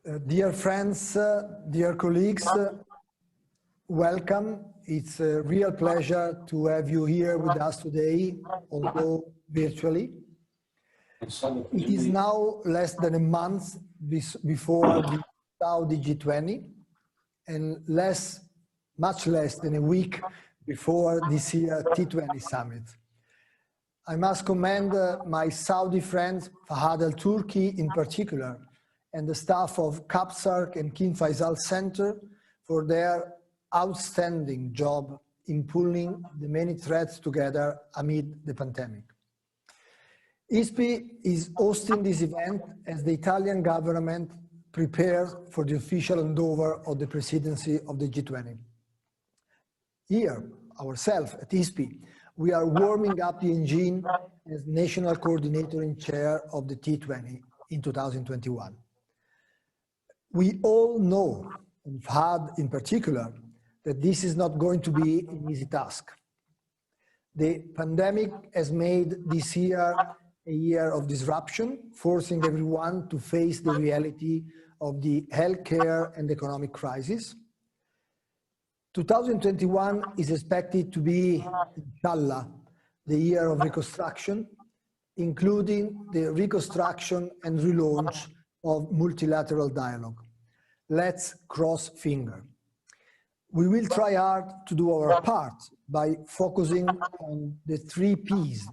Dear friends, dear colleagues, welcome. It's a real pleasure to have you here with us today, although virtually. It is now less than a month before the Saudi G20 and much less than a week before this year's T20 summit. I must commend my Saudi friends, Fahad al-Turki in particular, and the staff of CAPSARC and King Faisal Center for their outstanding job in pulling the many threads together amid the pandemic. ISPI is hosting this event as the Italian government prepares for the official handover of the presidency of the G20. Here, ourselves at ISPI, we are warming up the engine as national coordinator in chair of the T20 in 2021. We all know, and Fahad in particular, that this is not going to be an easy task. The pandemic has made this year a year of disruption, forcing everyone to face the reality of the healthcare and economic crisis. 2021 is expected to be, inshallah, the year of reconstruction, including the reconstruction and relaunch of multilateral dialogue. Let's cross fingers. We will try hard to do our part by focusing on the 3 Ps.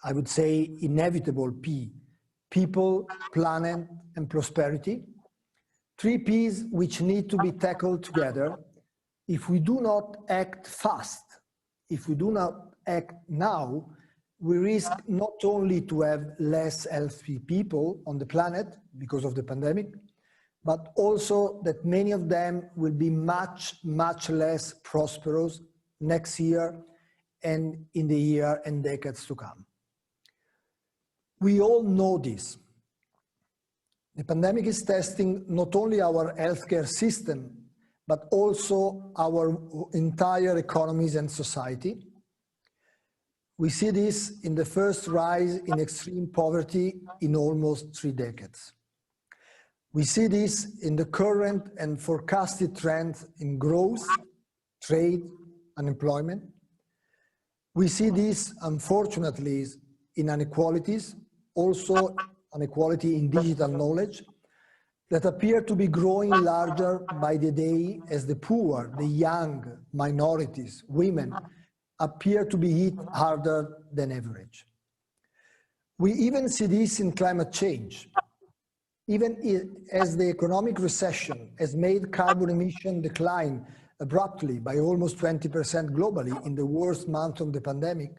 I would say inevitable P: people, planet, and prosperity. 3 Ps which need to be tackled together. If we do not act fast, if we do not act now, we risk not only to have less healthy people on the planet because of the pandemic, but also that many of them will be much less prosperous next year and in the year and decades to come. We all know this. The pandemic is testing not only our healthcare system, but also our entire economies and society. We see this in the first rise in extreme poverty in almost 3 decades. We see this in the current and forecasted trend in growth, trade, unemployment. We see this, unfortunately, in inequalities, also inequality in digital knowledge, that appear to be growing larger by the day as the poor, the young, minorities, women, appear to be hit harder than average. We even see this in climate change. Even as the economic recession has made carbon emission decline abruptly by almost 20% globally in the worst month of the pandemic,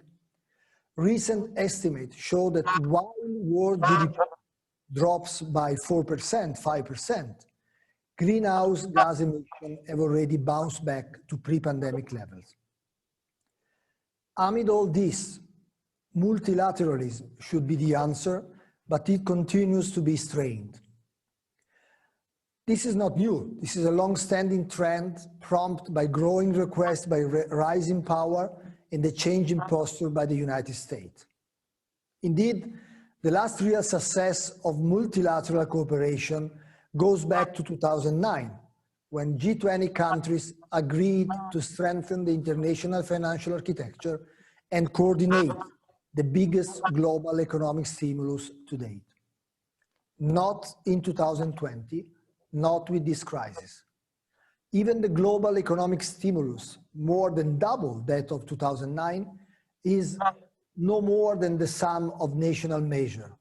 recent estimates show that while world GDP drops by 4%, 5%, greenhouse gas emissions have already bounced back to pre-pandemic levels. Amid all this, multilateralism should be the answer, but it continues to be strained. This is not new. This is a long-standing trend prompted by growing requests by rising power and the changing posture by the United States. Indeed, the last real success of multilateral cooperation goes back to 2009, when G20 countries agreed to strengthen the international financial architecture and coordinate the biggest global economic stimulus to date. Not in 2020, not with this crisis. Even the global economic stimulus, more than double that of 2009, is no more than the sum of national measures,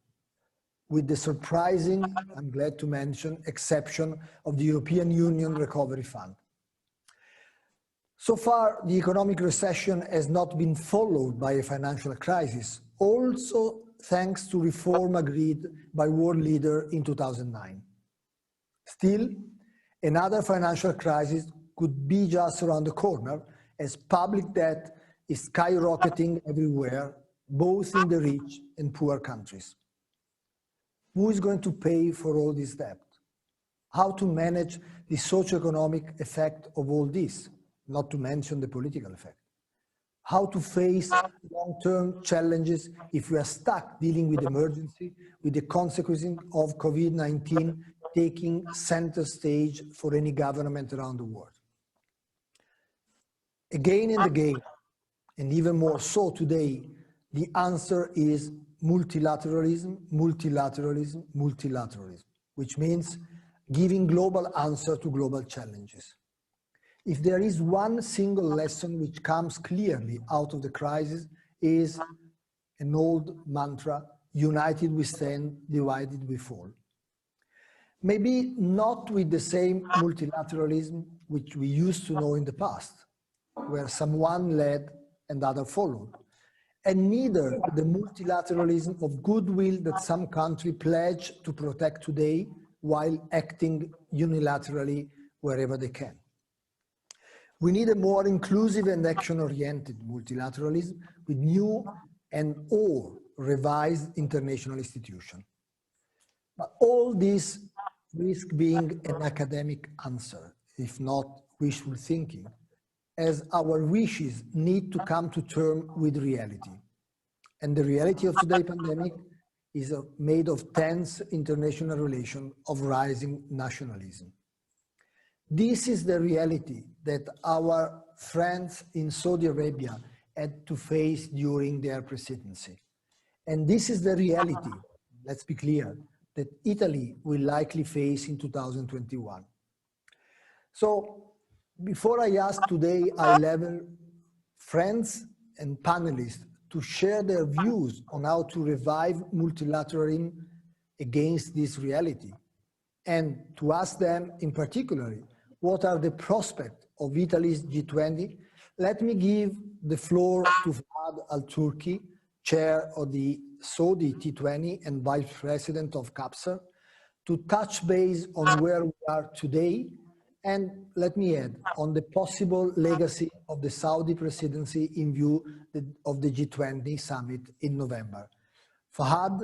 with the surprising, I'm glad to mention, exception of the European Union Recovery Fund. So far, the economic recession has not been followed by a financial crisis, also thanks to reform agreed by world leaders in 2009. Still, another financial crisis could be just around the corner as public debt is skyrocketing everywhere, both in the rich and poor countries. Who is going to pay for all this debt? How to manage the socio-economic effect of all this, not to mention the political effect? How to face long-term challenges if we are stuck dealing with emergency, with the consequences of Covid-19 taking center stage for any government around the world. Again and again, and even more so today, the answer is multilateralism, multilateralism, multilateralism, which means giving global answer to global challenges. If there is one single lesson which comes clearly out of the crisis, is an old mantra: united we stand, divided we fall. Maybe not with the same multilateralism which we used to know in the past, where someone led and other followed, and neither the multilateralism of goodwill that some country pledge to protect today while acting unilaterally wherever they can. We need a more inclusive and action-oriented multilateralism with new and or revised international institutions. But all this risk being an academic answer, if not wishful thinking, as our wishes need to come to terms with reality. And the reality of today's pandemic is made of tense international relations, of rising nationalism. This is the reality that our friends in Saudi Arabia had to face during their presidency. And this is the reality, let's be clear, that Italy will likely face in 2021. So before I ask today high-level friends and panelists to share their views on how to revive multilateralism against this reality, and to ask them in particular, what are the prospects of Italy's G20, let me give the floor to Fahad Al-Turki, chair of the Saudi T20 and vice president of CAPSA, to touch base on where we are today, and let me add, on the possible legacy of the Saudi presidency in view of the G20 summit in November. Fahad,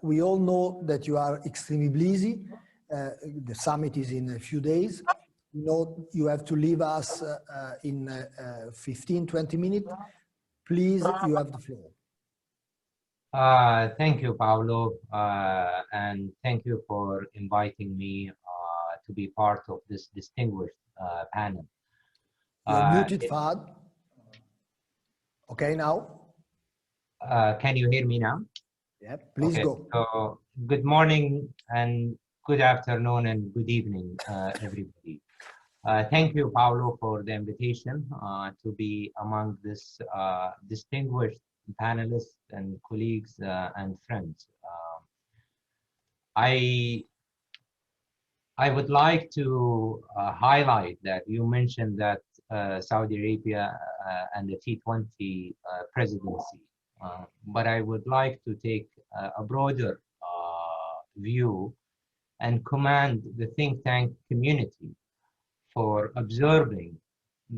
we all know that you are extremely busy. The summit is in a few days. You know you have to leave us in 15, 20 minutes. Please, you have the floor. Thank you, Paolo, and thank you for inviting me to be part of this distinguished panel. You're muted, Fahad. Okay, now? Can you hear me now? Yeah, please go. So, good morning and good afternoon and good evening, everybody. Thank you, Paolo, for the invitation to be among this distinguished panelists and colleagues and friends. I would like to highlight that you mentioned that Saudi Arabia and the T20 presidency, but I would like to take a broader view and commend the think tank community for observing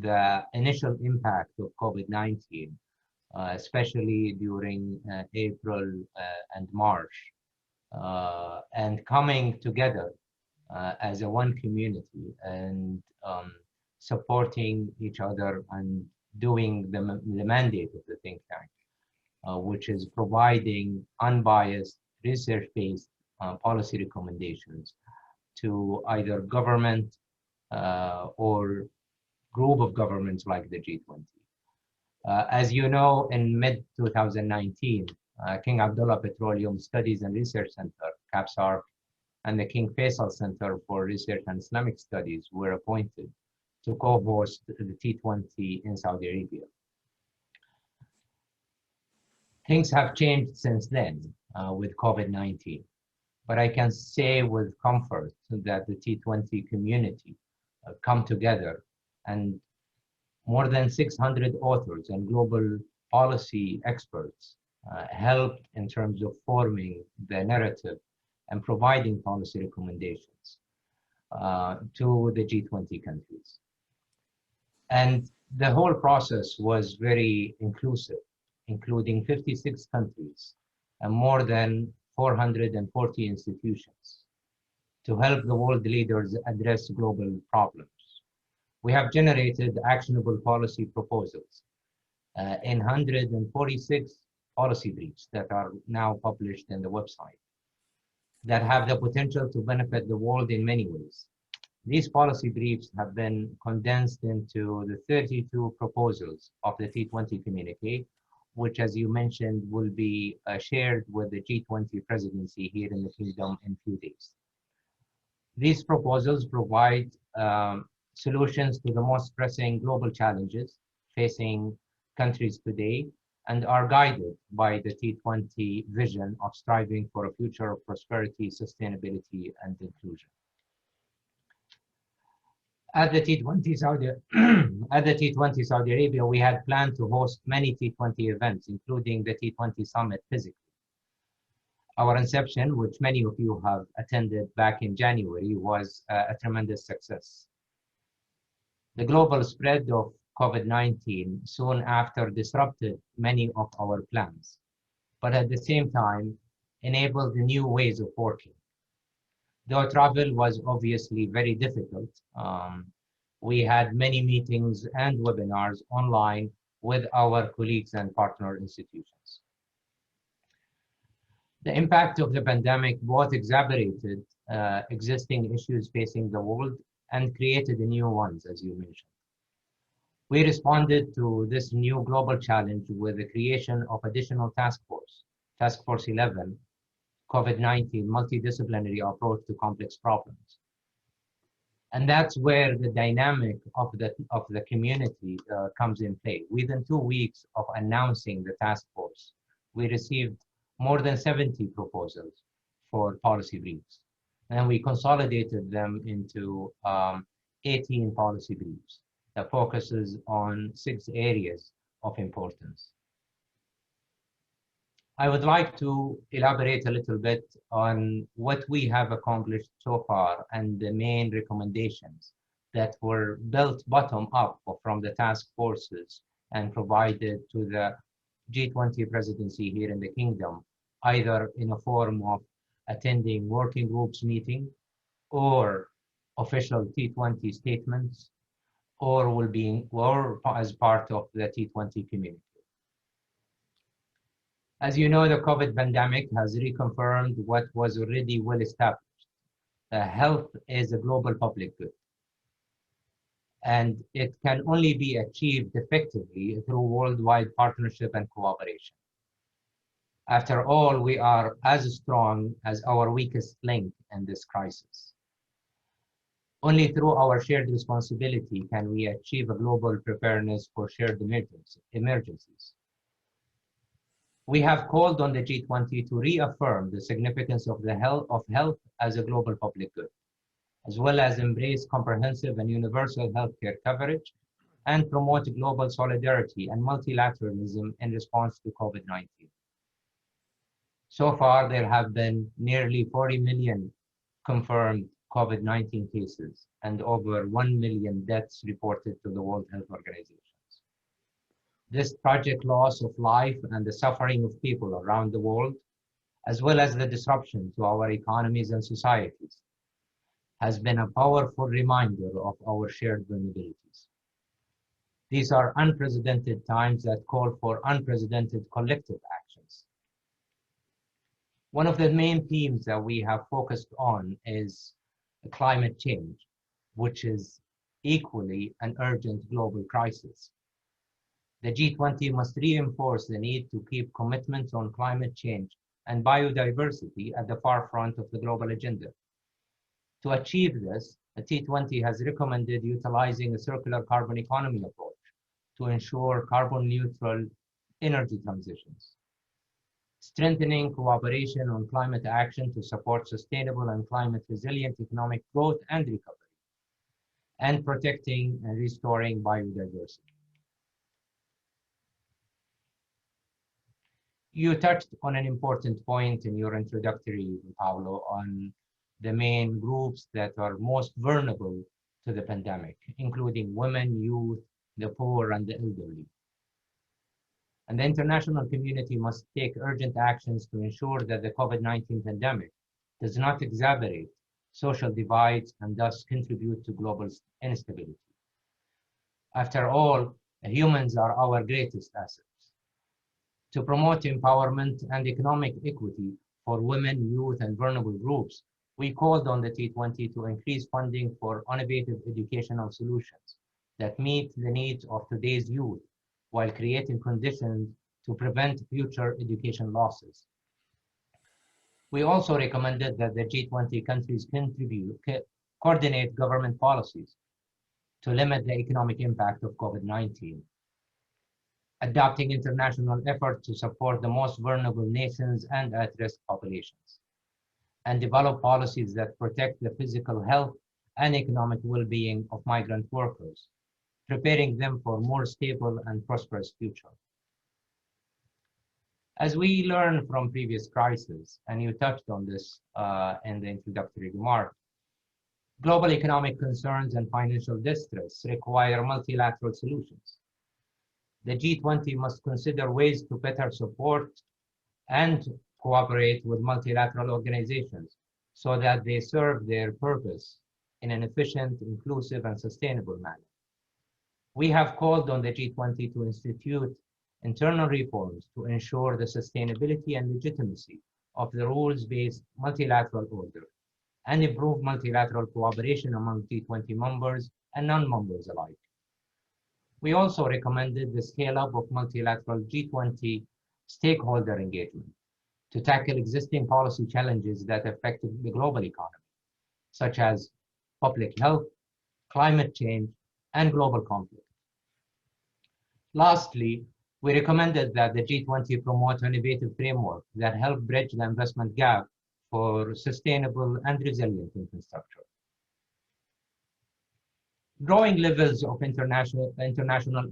the initial impact of COVID-19, especially during April and March, and coming together as a one community and supporting each other and doing the mandate of the think tank, which is providing unbiased, research-based policy recommendations to either government or group of governments like the G20. As you know, in mid-2019, King Abdullah Petroleum Studies and Research Center, CAPSAR, and the King Faisal Center for Research and Islamic Studies were appointed to co-host the T20 in Saudi Arabia. Things have changed since then with COVID-19, but I can say with comfort that the T20 community come together, and more than 600 authors and global policy experts helped in terms of forming the narrative and providing policy recommendations to the G20 countries. And the whole process was very inclusive, including 56 countries and more than 440 institutions to help the world leaders address global problems. We have generated actionable policy proposals in 146 policy briefs that are now published in the website. that have the potential to benefit the world in many ways. These policy briefs have been condensed into the 32 proposals of the T20 communique, which, as you mentioned, will be shared with the G20 presidency here in the Kingdom in a few days. These proposals provide solutions to the most pressing global challenges facing countries today and are guided by the T20 vision of striving for a future of prosperity, sustainability, and inclusion. At the T20 Saudi Arabia, we had planned to host many T20 events, including the T20 Summit physically. Our inception, which many of you have attended back in January, was a tremendous success. The global spread of COVID-19 soon after disrupted many of our plans, but at the same time enabled new ways of working. Though travel was obviously very difficult, we had many meetings and webinars online with our colleagues and partner institutions. The impact of the pandemic both exacerbated existing issues facing the world and created new ones, as you mentioned. We responded to this new global challenge with the creation of additional task force 11, COVID-19 multidisciplinary approach to complex problems. And that's where the dynamic of the community comes in play. Within 2 weeks of announcing the task force, we received more than 70 proposals for policy briefs. And we consolidated them into 18 policy briefs that focuses on 6 areas of importance. I would like to elaborate a little bit on what we have accomplished so far and the main recommendations that were built bottom up from the task forces and provided to the G20 presidency here in the Kingdom, either in a form of attending working groups meeting or official T20 statements, or as part of the T20 community. As you know, the COVID pandemic has reconfirmed what was already well established. Health is a global public good, and it can only be achieved effectively through worldwide partnership and cooperation. After all, we are as strong as our weakest link in this crisis. Only through our shared responsibility can we achieve a global preparedness for shared emergencies. We have called on the G20 to reaffirm the significance of health as a global public good, as well as embrace comprehensive and universal healthcare coverage and promote global solidarity and multilateralism in response to COVID-19. So far, there have been nearly 40 million confirmed COVID-19 cases and over 1 million deaths reported to the World Health Organization. This tragic loss of life and the suffering of people around the world, as well as the disruption to our economies and societies, has been a powerful reminder of our shared vulnerabilities. These are unprecedented times that call for unprecedented collective actions. One of the main themes that we have focused on is climate change, which is equally an urgent global crisis. The G20 must reinforce the need to keep commitments on climate change and biodiversity at the forefront of the global agenda. To achieve this, the T20 has recommended utilizing a circular carbon economy approach to ensure carbon neutral energy transitions, strengthening cooperation on climate action to support sustainable and climate resilient economic growth and recovery, and protecting and restoring biodiversity. You touched on an important point in your introductory, Paolo, on the main groups that are most vulnerable to the pandemic, including women, youth, the poor, and the elderly. And the international community must take urgent actions to ensure that the COVID-19 pandemic does not exacerbate social divides and thus contribute to global instability. After all, humans are our greatest assets. To promote empowerment and economic equity for women, youth, and vulnerable groups, we called on the G20 to increase funding for innovative educational solutions that meet the needs of today's youth while creating conditions to prevent future education losses. We also recommended that the G20 countries coordinate government policies to limit the economic impact of COVID-19, adopting international efforts to support the most vulnerable nations and at-risk populations, and develop policies that protect the physical health and economic well-being of migrant workers, preparing them for a more stable and prosperous future. As we learn from previous crises, and you touched on this in the introductory remark, global economic concerns and financial distress require multilateral solutions. The G20 must consider ways to better support and cooperate with multilateral organizations so that they serve their purpose in an efficient, inclusive, and sustainable manner. We have called on the G20 to institute internal reforms to ensure the sustainability and legitimacy of the rules-based multilateral order and improve multilateral cooperation among G20 members and non-members alike. We also recommended the scale-up of multilateral G20 stakeholder engagement to tackle existing policy challenges that affect the global economy, such as public health, climate change, and global conflict. Lastly, we recommended that the G20 promote innovative frameworks that help bridge the investment gap for sustainable and resilient infrastructure. Growing levels of international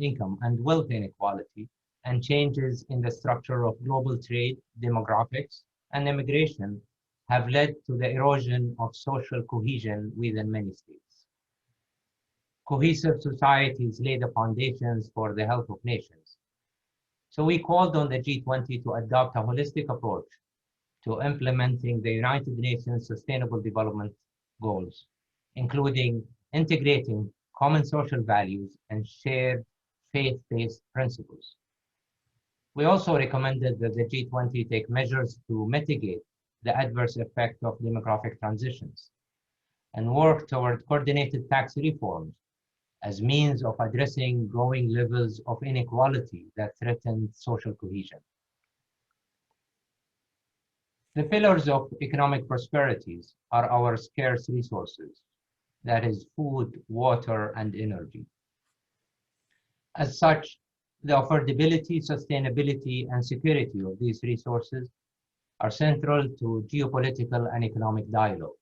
income and wealth inequality and changes in the structure of global trade, demographics, and immigration have led to the erosion of social cohesion within many states. Cohesive societies lay the foundations for the health of nations. So we called on the G20 to adopt a holistic approach to implementing the United Nations Sustainable Development Goals, including integrating common social values and shared faith-based principles. We also recommended that the G20 take measures to mitigate the adverse effect of demographic transitions and work toward coordinated tax reforms as means of addressing growing levels of inequality that threaten social cohesion. The pillars of economic prosperities are our scarce resources, that is food, water, and energy. As such, the affordability, sustainability, and security of these resources are central to geopolitical and economic dialogue.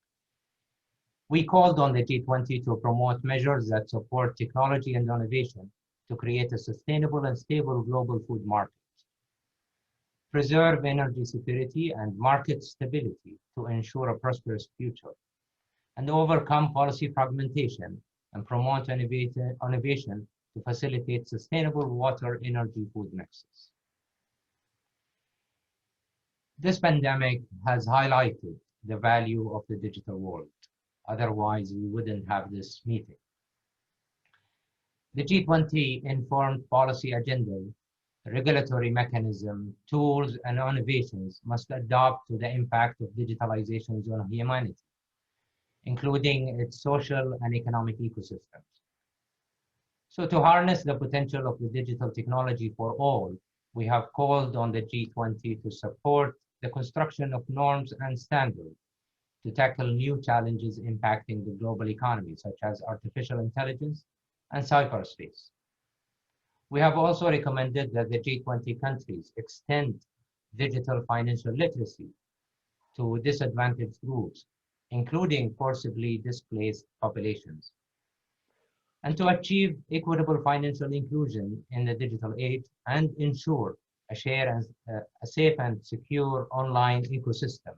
We called on the G20 to promote measures that support technology and innovation to create a sustainable and stable global food market, preserve energy security and market stability to ensure a prosperous future, and overcome policy fragmentation and promote innovation to facilitate sustainable water, energy, food mixes. This pandemic has highlighted the value of the digital world. Otherwise, we wouldn't have this meeting. The G20 informed policy agenda, regulatory mechanism, tools, and innovations must adapt to the impact of digitalization on humanity, including its social and economic ecosystems. So to harness the potential of the digital technology for all, we have called on the G20 to support the construction of norms and standards to tackle new challenges impacting the global economy, such as artificial intelligence and cyberspace. We have also recommended that the G20 countries extend digital financial literacy to disadvantaged groups, including forcibly displaced populations, and to achieve equitable financial inclusion in the digital age and ensure a safe and secure online ecosystem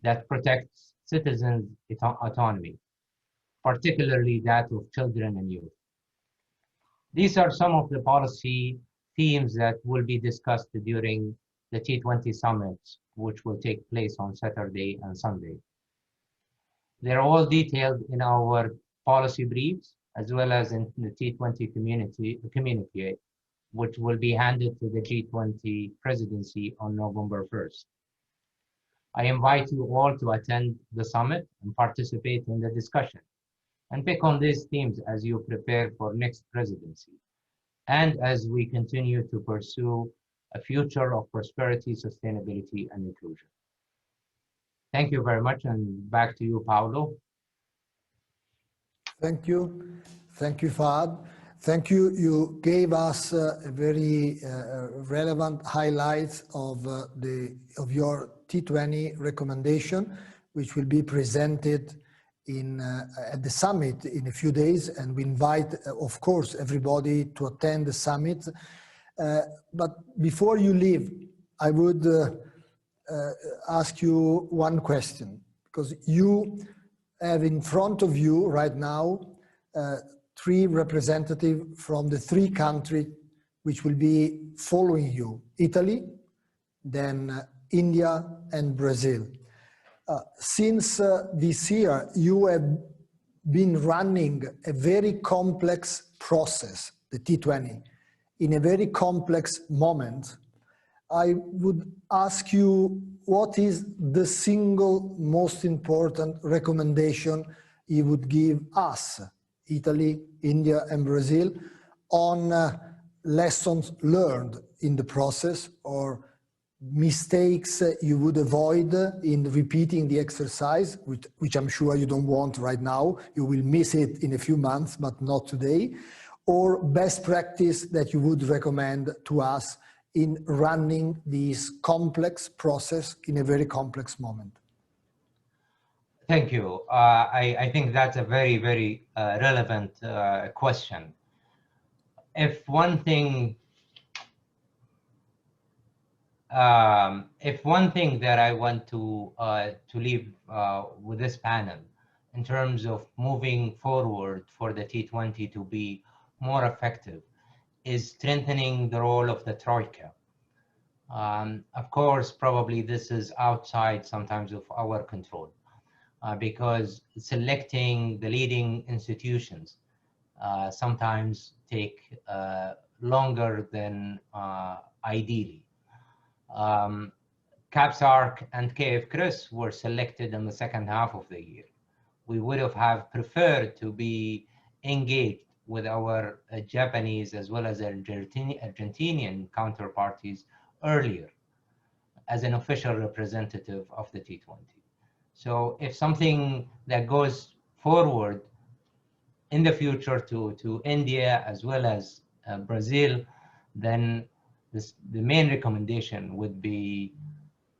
that protects citizens' autonomy, particularly that of children and youth. These are some of the policy themes that will be discussed during the G20 summits, which will take place on Saturday and Sunday. They're all detailed in our policy briefs, as well as in the G20 communique, which will be handed to the G20 presidency on November 1st. I invite you all to attend the summit and participate in the discussion and pick on these themes as you prepare for next presidency and as we continue to pursue a future of prosperity, sustainability, and inclusion. Thank you very much, and back to you, Paolo. Thank you. Thank you, Fahad. Thank you. You gave us a very relevant highlights of your T20 recommendation, which will be presented at the summit in a few days, and we invite, of course, everybody to attend the summit. But before you leave, I would ask you one question, because you have in front of you right now three representatives from the three countries which will be following you: Italy, then India, and Brazil. Since this year, you have been running a very complex process, the T20, in a very complex moment. I would ask you, what is the single most important recommendation you would give us, Italy, India, and Brazil, on lessons learned in the process, or mistakes you would avoid in repeating the exercise, which I'm sure you don't want right now. You will miss it in a few months, but not today. Or best practice that you would recommend to us in running this complex process in a very complex moment? Thank you. I think that's a very, very relevant question. If one thing that I want to leave with this panel in terms of moving forward for the T20 to be more effective is strengthening the role of the Troika. Of course, probably this is outside sometimes of our control because selecting the leading institutions sometimes take longer than ideally. CAPSARC and KF-CRIS were selected in the second half of the year. We would have preferred to be engaged with our Japanese as well as Argentinian counterparties earlier as an official representative of the T20. So if something that goes forward in the future to India as well as Brazil, then the main recommendation would be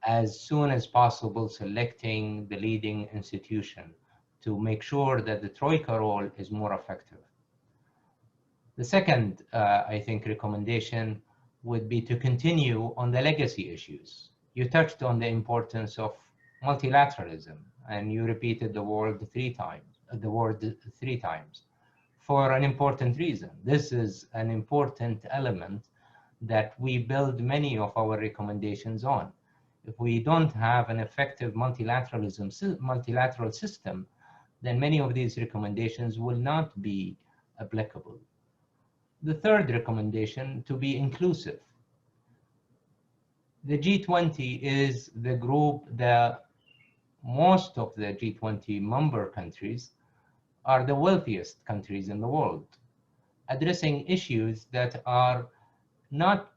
as soon as possible selecting the leading institution to make sure that the Troika role is more effective. The second, I think, recommendation would be to continue on the legacy issues. You touched on the importance of multilateralism, and you repeated the word three times for an important reason. This is an important element that we build many of our recommendations on. If we don't have an effective multilateral system, then many of these recommendations will not be applicable. The third recommendation, to be inclusive. The G20 is the group that most of the G20 member countries are the wealthiest countries in the world, addressing issues that are not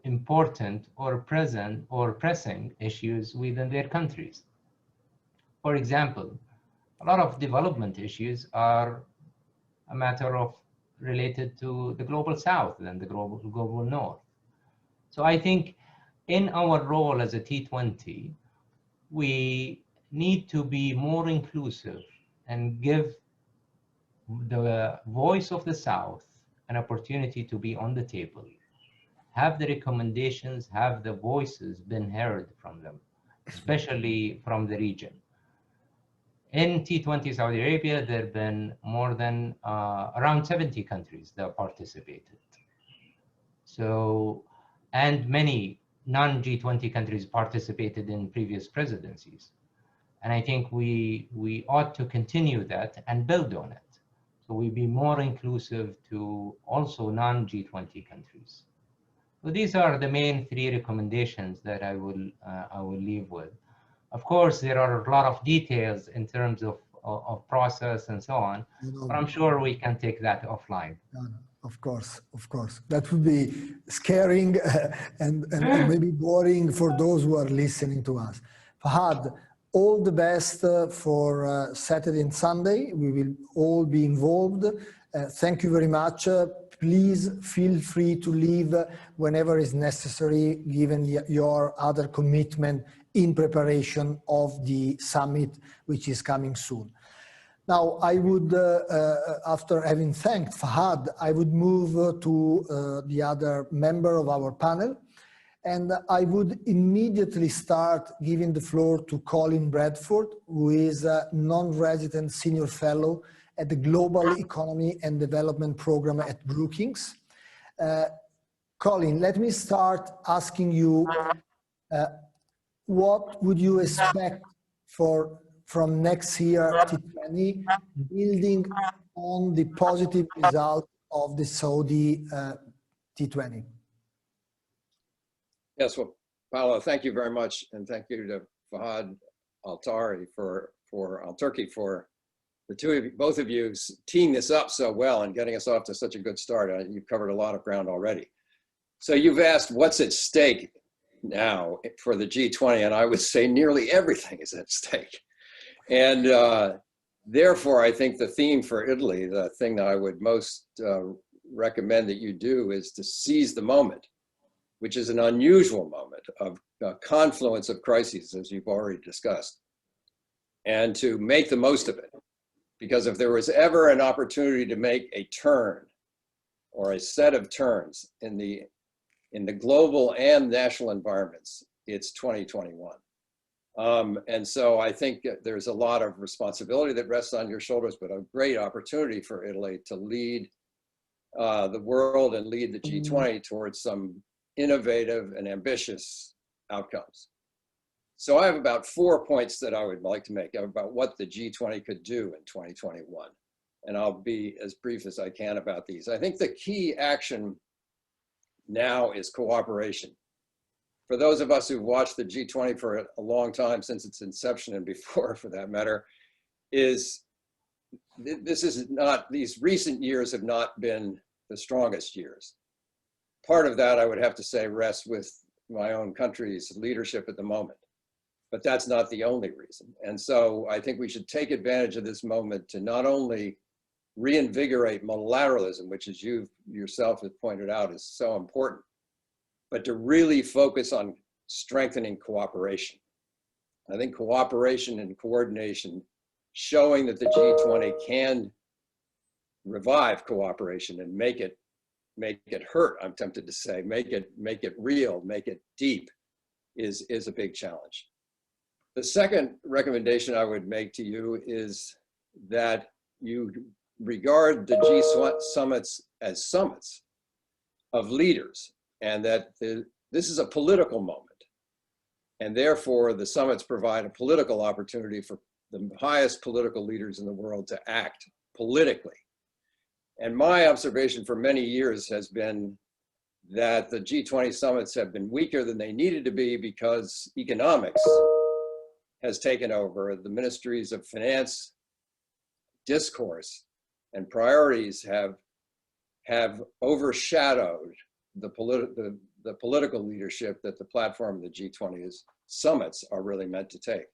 important or present or pressing issues within their countries. For example, a lot of development issues are a matter of related to the global south and the global north. So I think in our role as a T20, we need to be more inclusive and give the voice of the South an opportunity to be on the table. Have the recommendations, have the voices been heard from them, especially from the region. In T20 Saudi Arabia, there have been more than around 70 countries that participated. So, and many non-G20 countries participated in previous presidencies. And I think we ought to continue that and build on it. So we be more inclusive to also non-G20 countries. So these are the main three recommendations that I will leave with. Of course, there are a lot of details in terms of process and so on, but I'm sure we can take that offline. Of course, of course. That would be scaring and maybe boring for those who are listening to us. Fahad, all the best for Saturday and Sunday. We will all be involved. Thank you very much. Please feel free to leave whenever is necessary, given your other commitment in preparation of the summit, which is coming soon. Now, I would, after having thanked Fahad, I would move to the other member of our panel, and I would immediately start giving the floor to Colin Bradford, who is a non-resident senior fellow at the Global Economy and Development Program at Brookings. Colin, let me start asking you, what would you expect from next year T20, building on the positive result of the Saudi T20? Yes, well, Paolo, thank you very much, and thank you to Fahad Al-Turki for the two of you, both of you teeing this up so well and getting us off to such a good start. You've covered a lot of ground already. So you've asked what's at stake now for the G20, and I would say nearly everything is at stake. And therefore, I think the theme for Italy, the thing that I would most recommend that you do, is to seize the moment, which is an unusual moment of confluence of crises, as you've already discussed, and to make the most of it. Because if there was ever an opportunity to make a turn or a set of turns in the global and national environments, it's 2021. And so I think there's a lot of responsibility that rests on your shoulders, but a great opportunity for Italy to lead the world and lead the G20 towards some innovative and ambitious outcomes. So I have about 4 points that I would like to make about what the G20 could do in 2021. And I'll be as brief as I can about these. I think the key action now is cooperation. For those of us who've watched the G20 for a long time, since its inception and before for that matter, these recent years have not been the strongest years. Part of that, I would have to say, rests with my own country's leadership at the moment. But that's not the only reason. And so I think we should take advantage of this moment to not only reinvigorate multilateralism, which, as you yourself have pointed out, is so important, but to really focus on strengthening cooperation. I think cooperation and coordination, showing that the G20 can revive cooperation and make it hurt, I'm tempted to say, make it real, make it deep, is a big challenge. The second recommendation I would make to you is that you regard the G summits as summits of leaders, and that this is a political moment. And therefore, the summits provide a political opportunity for the highest political leaders in the world to act politically. And my observation for many years has been that the G20 summits have been weaker than they needed to be because economics has taken over. The ministries of finance discourse and priorities have overshadowed the political leadership that the platform of the G20's summits are really meant to take.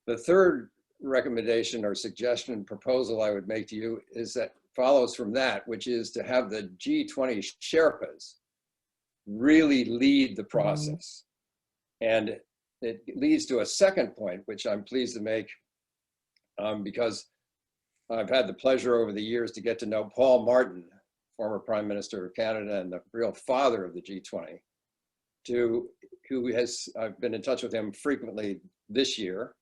The third recommendation or suggestion proposal I would make to you is that follows from that, which is to have the G20 Sherpas really lead the process. And it leads to a second point, which I'm pleased to make because I've had the pleasure over the years to get to know Paul Martin, former Prime Minister of Canada and the real father of the G20, I've been in touch with him frequently this year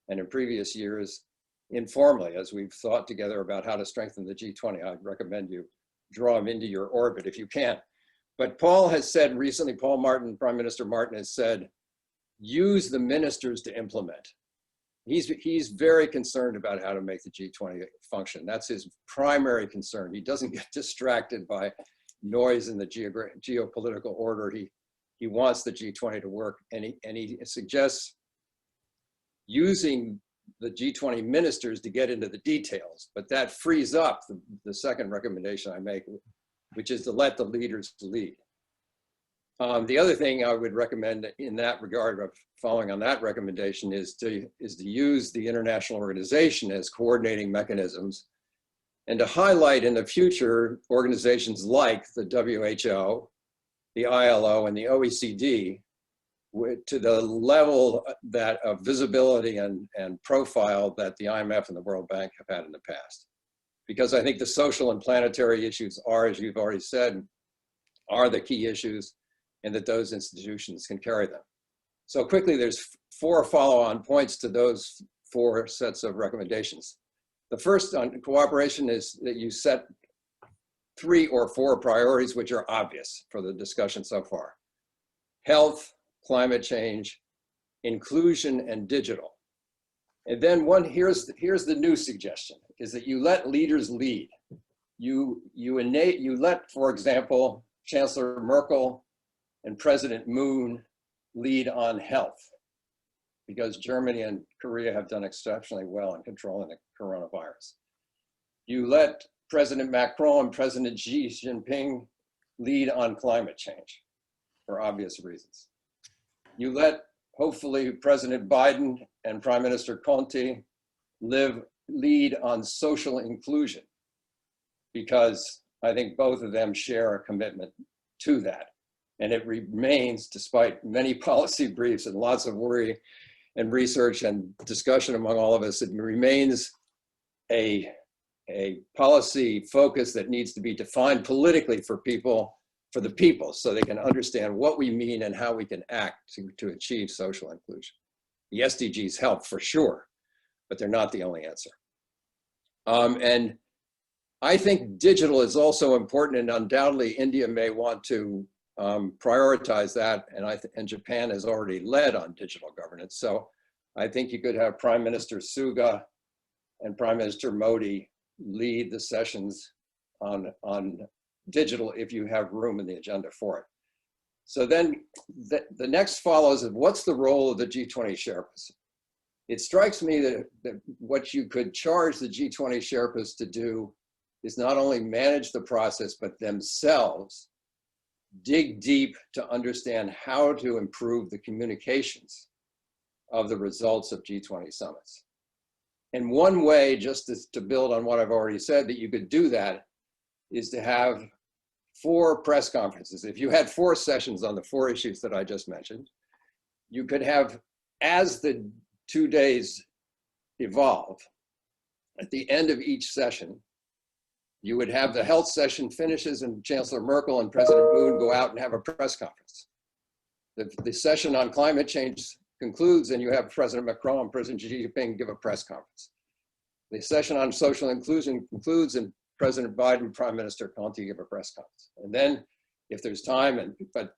and in previous years informally as we've thought together about how to strengthen the G20. I'd recommend you draw him into your orbit if you can. But Paul has said recently, Paul Martin, Prime Minister Martin has said, use the ministers to implement. He's very concerned about how to make the G20 function. That's his primary concern. He doesn't get distracted by noise in the geopolitical order. He wants the G20 to work, and he suggests using the G20 ministers to get into the details, but that frees up the second recommendation I make, which is to let the leaders lead. The other thing I would recommend in that regard, of following on that recommendation, is to use the international organization as coordinating mechanisms, and to highlight in the future organizations like the WHO, the ILO, and the OECD to the level that of visibility and profile that the IMF and the World Bank have had in the past. Because I think the social and planetary issues are, as you've already said, are the key issues, and that those institutions can carry them. So quickly, there's 4 follow-on points to those 4 sets of recommendations. The first on cooperation is that you set 3 or 4 priorities which are obvious for the discussion so far: health, climate change, inclusion, and digital. And then here's the new suggestion, is that you let leaders lead. You let, for example, Chancellor Merkel and President Moon lead on health, because Germany and Korea have done exceptionally well in controlling the coronavirus. You let President Macron and President Xi Jinping lead on climate change for obvious reasons. You let, hopefully, President Biden and Prime Minister Conte lead on social inclusion, because I think both of them share a commitment to that. And it remains, despite many policy briefs and lots of worry and research and discussion among all of us, it remains a policy focus that needs to be defined politically for the people, so they can understand what we mean and how we can act to achieve social inclusion. The SDGs help for sure, but they're not the only answer. And I think digital is also important, and undoubtedly India may want to prioritize that, and Japan has already led on digital governance. So I think you could have Prime Minister Suga and Prime Minister Modi lead the sessions on digital if you have room in the agenda for it. So then the next follows of what's the role of the G20 Sherpas? It strikes me that what you could charge the G20 Sherpas to do is not only manage the process, but themselves dig deep to understand how to improve the communications of the results of G20 summits. And one way, just to build on what I've already said, that you could do that is to have 4 press conferences. If you had 4 sessions on the 4 issues that I just mentioned, you could have, as the 2 days evolve, at the end of each session, you would have the health session finishes and Chancellor Merkel and President Moon go out and have a press conference. The session on climate change concludes and you have President Macron and President Xi Jinping give a press conference. The session on social inclusion concludes and President Biden, Prime Minister Conte give a press conference. And then if there's time, but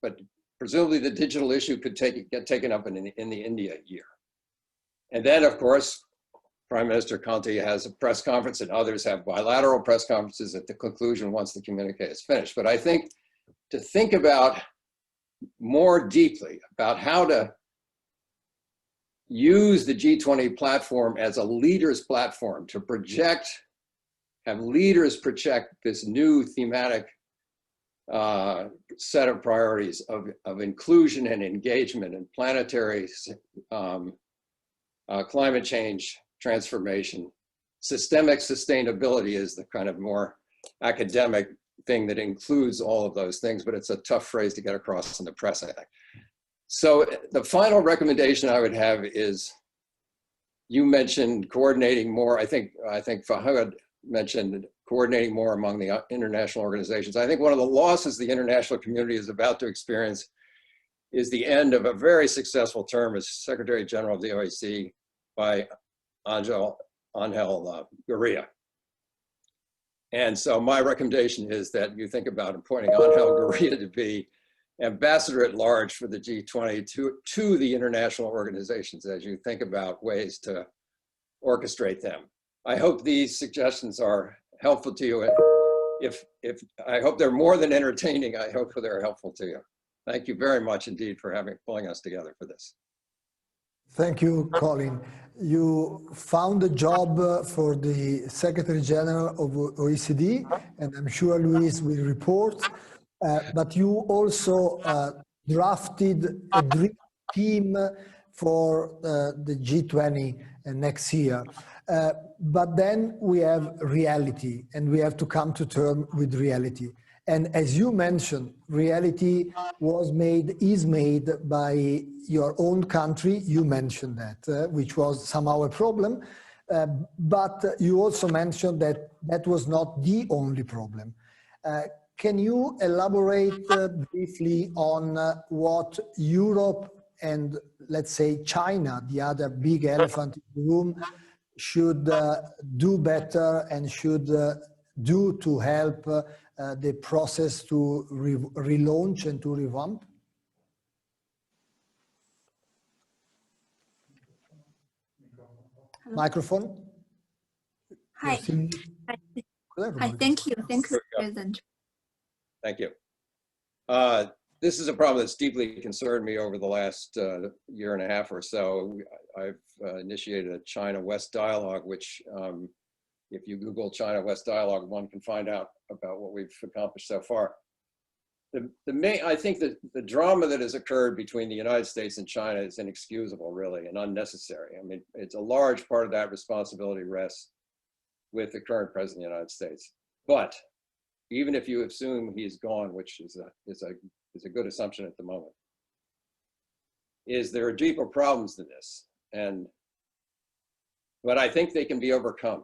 presumably the digital issue could get taken up in the India year. And then of course, Prime Minister Conte has a press conference and others have bilateral press conferences at the conclusion once the communique is finished. But I think to think about more deeply about how to use the G20 platform as a leaders platform to have leaders project this new thematic set of priorities of inclusion and engagement and planetary climate change transformation. Systemic sustainability is the kind of more academic thing that includes all of those things, but it's a tough phrase to get across in the press, I think. So the final recommendation I would have is, you mentioned coordinating more. I think Fahad mentioned coordinating more among the international organizations. I think one of the losses the international community is about to experience is the end of a very successful term as Secretary General of the OAC by Angel Gurria. And so my recommendation is that you think about appointing Angel Gurria to be ambassador at large for the G20 to the international organizations as you think about ways to orchestrate them. I hope these suggestions are helpful to you. if I hope they're more than entertaining, I hope they're helpful to you. Thank you very much indeed for pulling us together for this. Thank you, Colin. You found a job for the Secretary General of OECD, and I'm sure Luis will report, but you also drafted a dream team for the G20 next year. But then we have reality, and we have to come to terms with reality. And as you mentioned, reality is made by your own country. You mentioned that, which was somehow a problem. But you also mentioned that that was not the only problem. Can you elaborate briefly on what Europe and, let's say, China, the other big elephant in the room, should do better and should do to help the process to relaunch and to revamp? Hello. Microphone. Hi. Hi. Thank you, President. Thank you. This is a problem that's deeply concerned me over the last year and a half or so. I've initiated a China-West dialogue, which if you Google China-West dialogue, one can find out about what we've accomplished so far. I think that the drama that has occurred between the United States and China is inexcusable, really, and unnecessary. I mean, it's a large part of that responsibility rests with the current president of the United States. But even if you assume he's gone, which is a good assumption at the moment, there are deeper problems than this. But I think they can be overcome.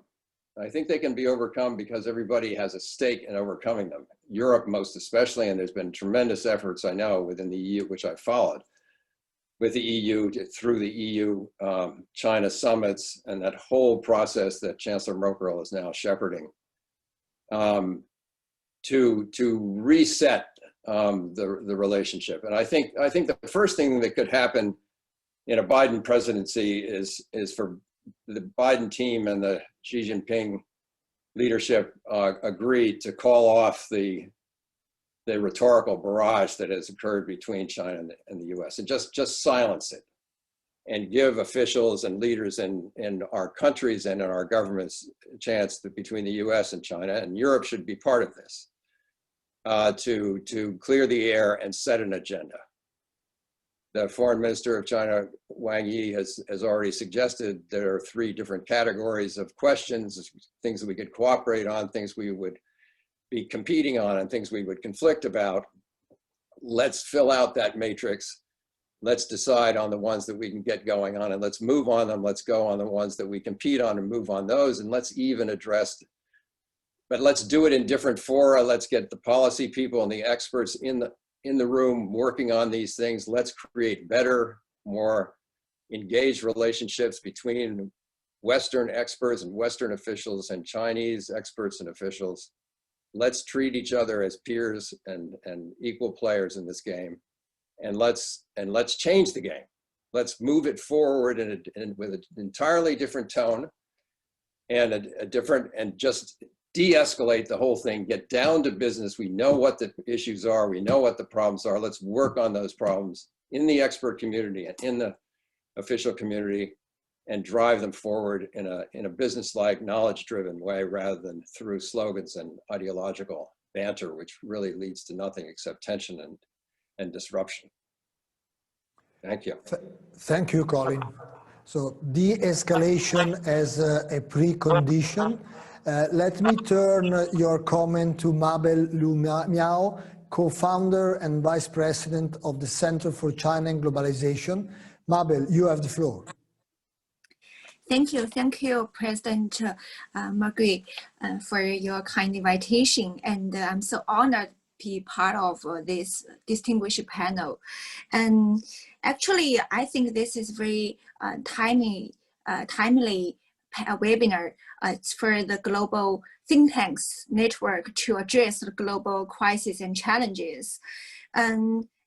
I think they can be overcome because everybody has a stake in overcoming them. Europe most especially, and there's been tremendous efforts, I know, within the EU, which I followed, with the EU, through the EU-China summits, and that whole process that Chancellor Merkel is now shepherding, to reset the relationship. And I think the first thing that could happen in a Biden presidency is for the Biden team and the Xi Jinping leadership agreed to call off the rhetorical barrage that has occurred between China and the US, and just silence it and give officials and leaders in our countries and in our governments a chance that between the US and China, and Europe should be part of this, to clear the air and set an agenda. The foreign minister of China, Wang Yi, has already suggested there are 3 different categories of questions, things that we could cooperate on, things we would be competing on, and things we would conflict about. Let's fill out that matrix. Let's decide on the ones that we can get going on, and let's move on them. Let's go on the ones that we compete on and move on those, and let's even address, but let's do it in different fora. Let's get the policy people and the experts in the room working on these things. Let's create better, more engaged relationships between Western experts and Western officials and Chinese experts and officials. Let's treat each other as peers and equal players in this game. And let's change the game. Let's move it forward with an entirely different tone and and just de-escalate the whole thing, get down to business. We know what the issues are. We know what the problems are. Let's work on those problems in the expert community and in the official community and drive them forward in a business-like, knowledge-driven way rather than through slogans and ideological banter, which really leads to nothing except tension and disruption. Thank you. Thank you, Colin. So de-escalation as a precondition. Let me turn your comment to Mabel Lu Miao, co-founder and vice president of the Center for China and Globalization. Mabel, you have the floor. Thank you, President Margaret, for your kind invitation. And I'm so honored to be part of this distinguished panel. And actually, I think this is very timely webinar for the global think tanks network to address the global crisis and challenges.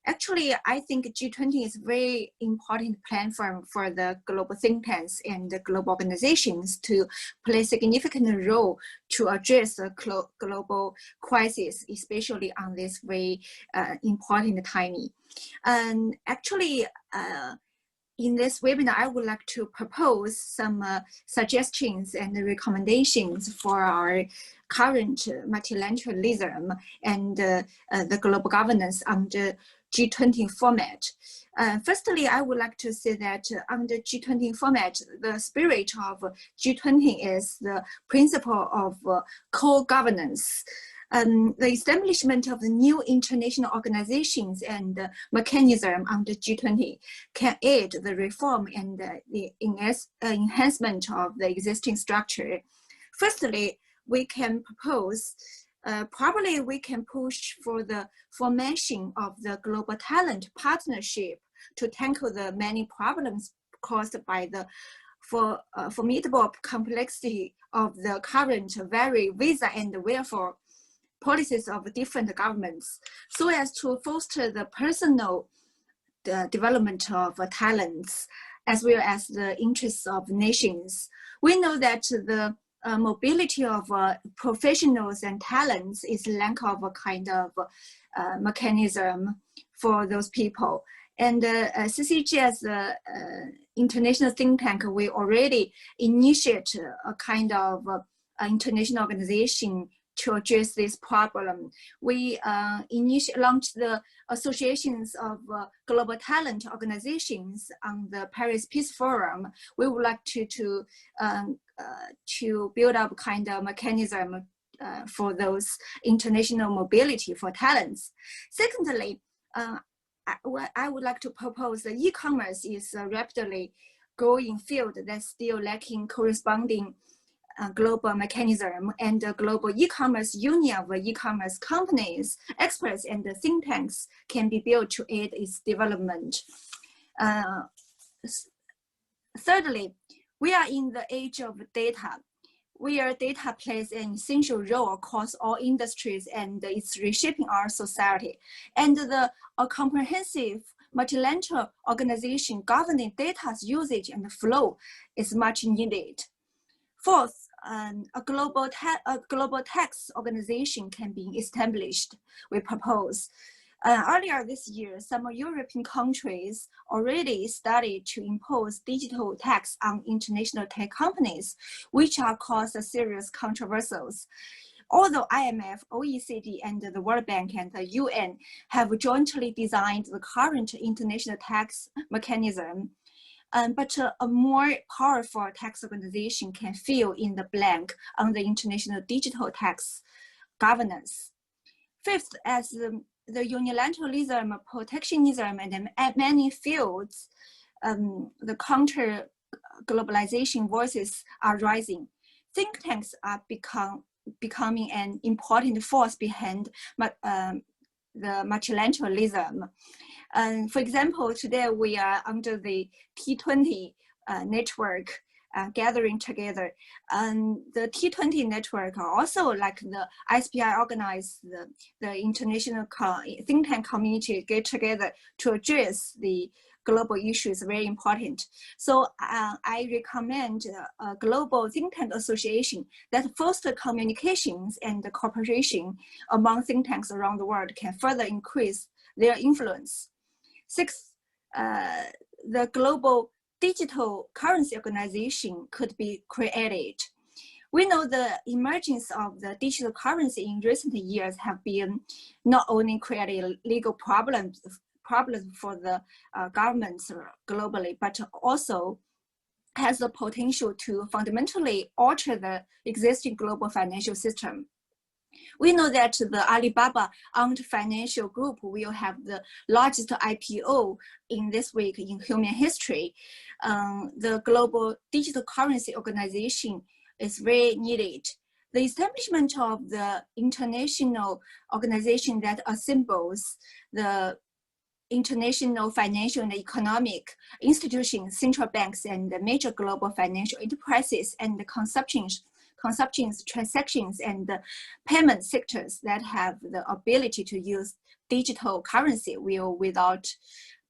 Actually, I think G20 is a very important platform for the global think tanks and the global organizations to play a significant role to address the global crisis, especially on this very important timing. And actually, in this webinar, I would like to propose some suggestions and recommendations for our current multilateralism and the global governance under G20 format. Firstly, I would like to say that under G20 format, the spirit of G20 is the principle of co-governance. The establishment of the new international organizations and mechanism under G20 can aid the reform and the enhancement of the existing structure. Firstly, we can propose, probably we can push for the formation of the global talent partnership to tackle the many problems caused by the formidable complexity of the current very visa and welfare policies of different governments, so as to foster the personal development of talents as well as the interests of nations. We know that the mobility of professionals and talents is lack of a kind of mechanism for those people. And CCG as an international think tank, we already initiate a kind of international organization to address this problem. We launched the associations of global talent organizations on the Paris Peace Forum. We would like to build up kind of mechanism for those international mobility for talents. Secondly, I would like to propose that e-commerce is a rapidly growing field that's still lacking corresponding global mechanism, and the global e-commerce union of e-commerce companies, experts, and the think tanks can be built to aid its development. Thirdly, we are in the age of data, where data plays an essential role across all industries and it's reshaping our society. And a comprehensive multilateral organization governing data's usage and flow is much needed. Fourth, a global tax organization can be established, we propose. Earlier this year, some European countries already started to impose digital tax on international tech companies, which are caused serious controversies. Although IMF, OECD, and the World Bank and the UN have jointly designed the current international tax mechanism, but a more powerful tax organization can fill in the blank on the international digital tax governance. Fifth, as the unilateralism, protectionism, and many fields, the counter-globalization voices are rising. Think tanks are becoming an important force behind the multilateralism. For example, today we are under the T20 network gathering together. And the T20 network are also like the ISPI organize the international think tank community get together to address the global issues, very important. So I recommend a global think tank association that foster communications and cooperation among think tanks around the world can further increase their influence. Sixth, the global digital currency organization could be created. We know the emergence of the digital currency in recent years have been not only creating legal problems for the governments globally, but also has the potential to fundamentally alter the existing global financial system. We know that the Alibaba-owned financial group will have the largest IPO in this week in human history. The global digital currency organization is very needed. The establishment of the international organization that assembles the international financial and economic institutions, central banks, and the major global financial enterprises and the consumption consumptions, transactions, and payment sectors that have the ability to use digital currency will without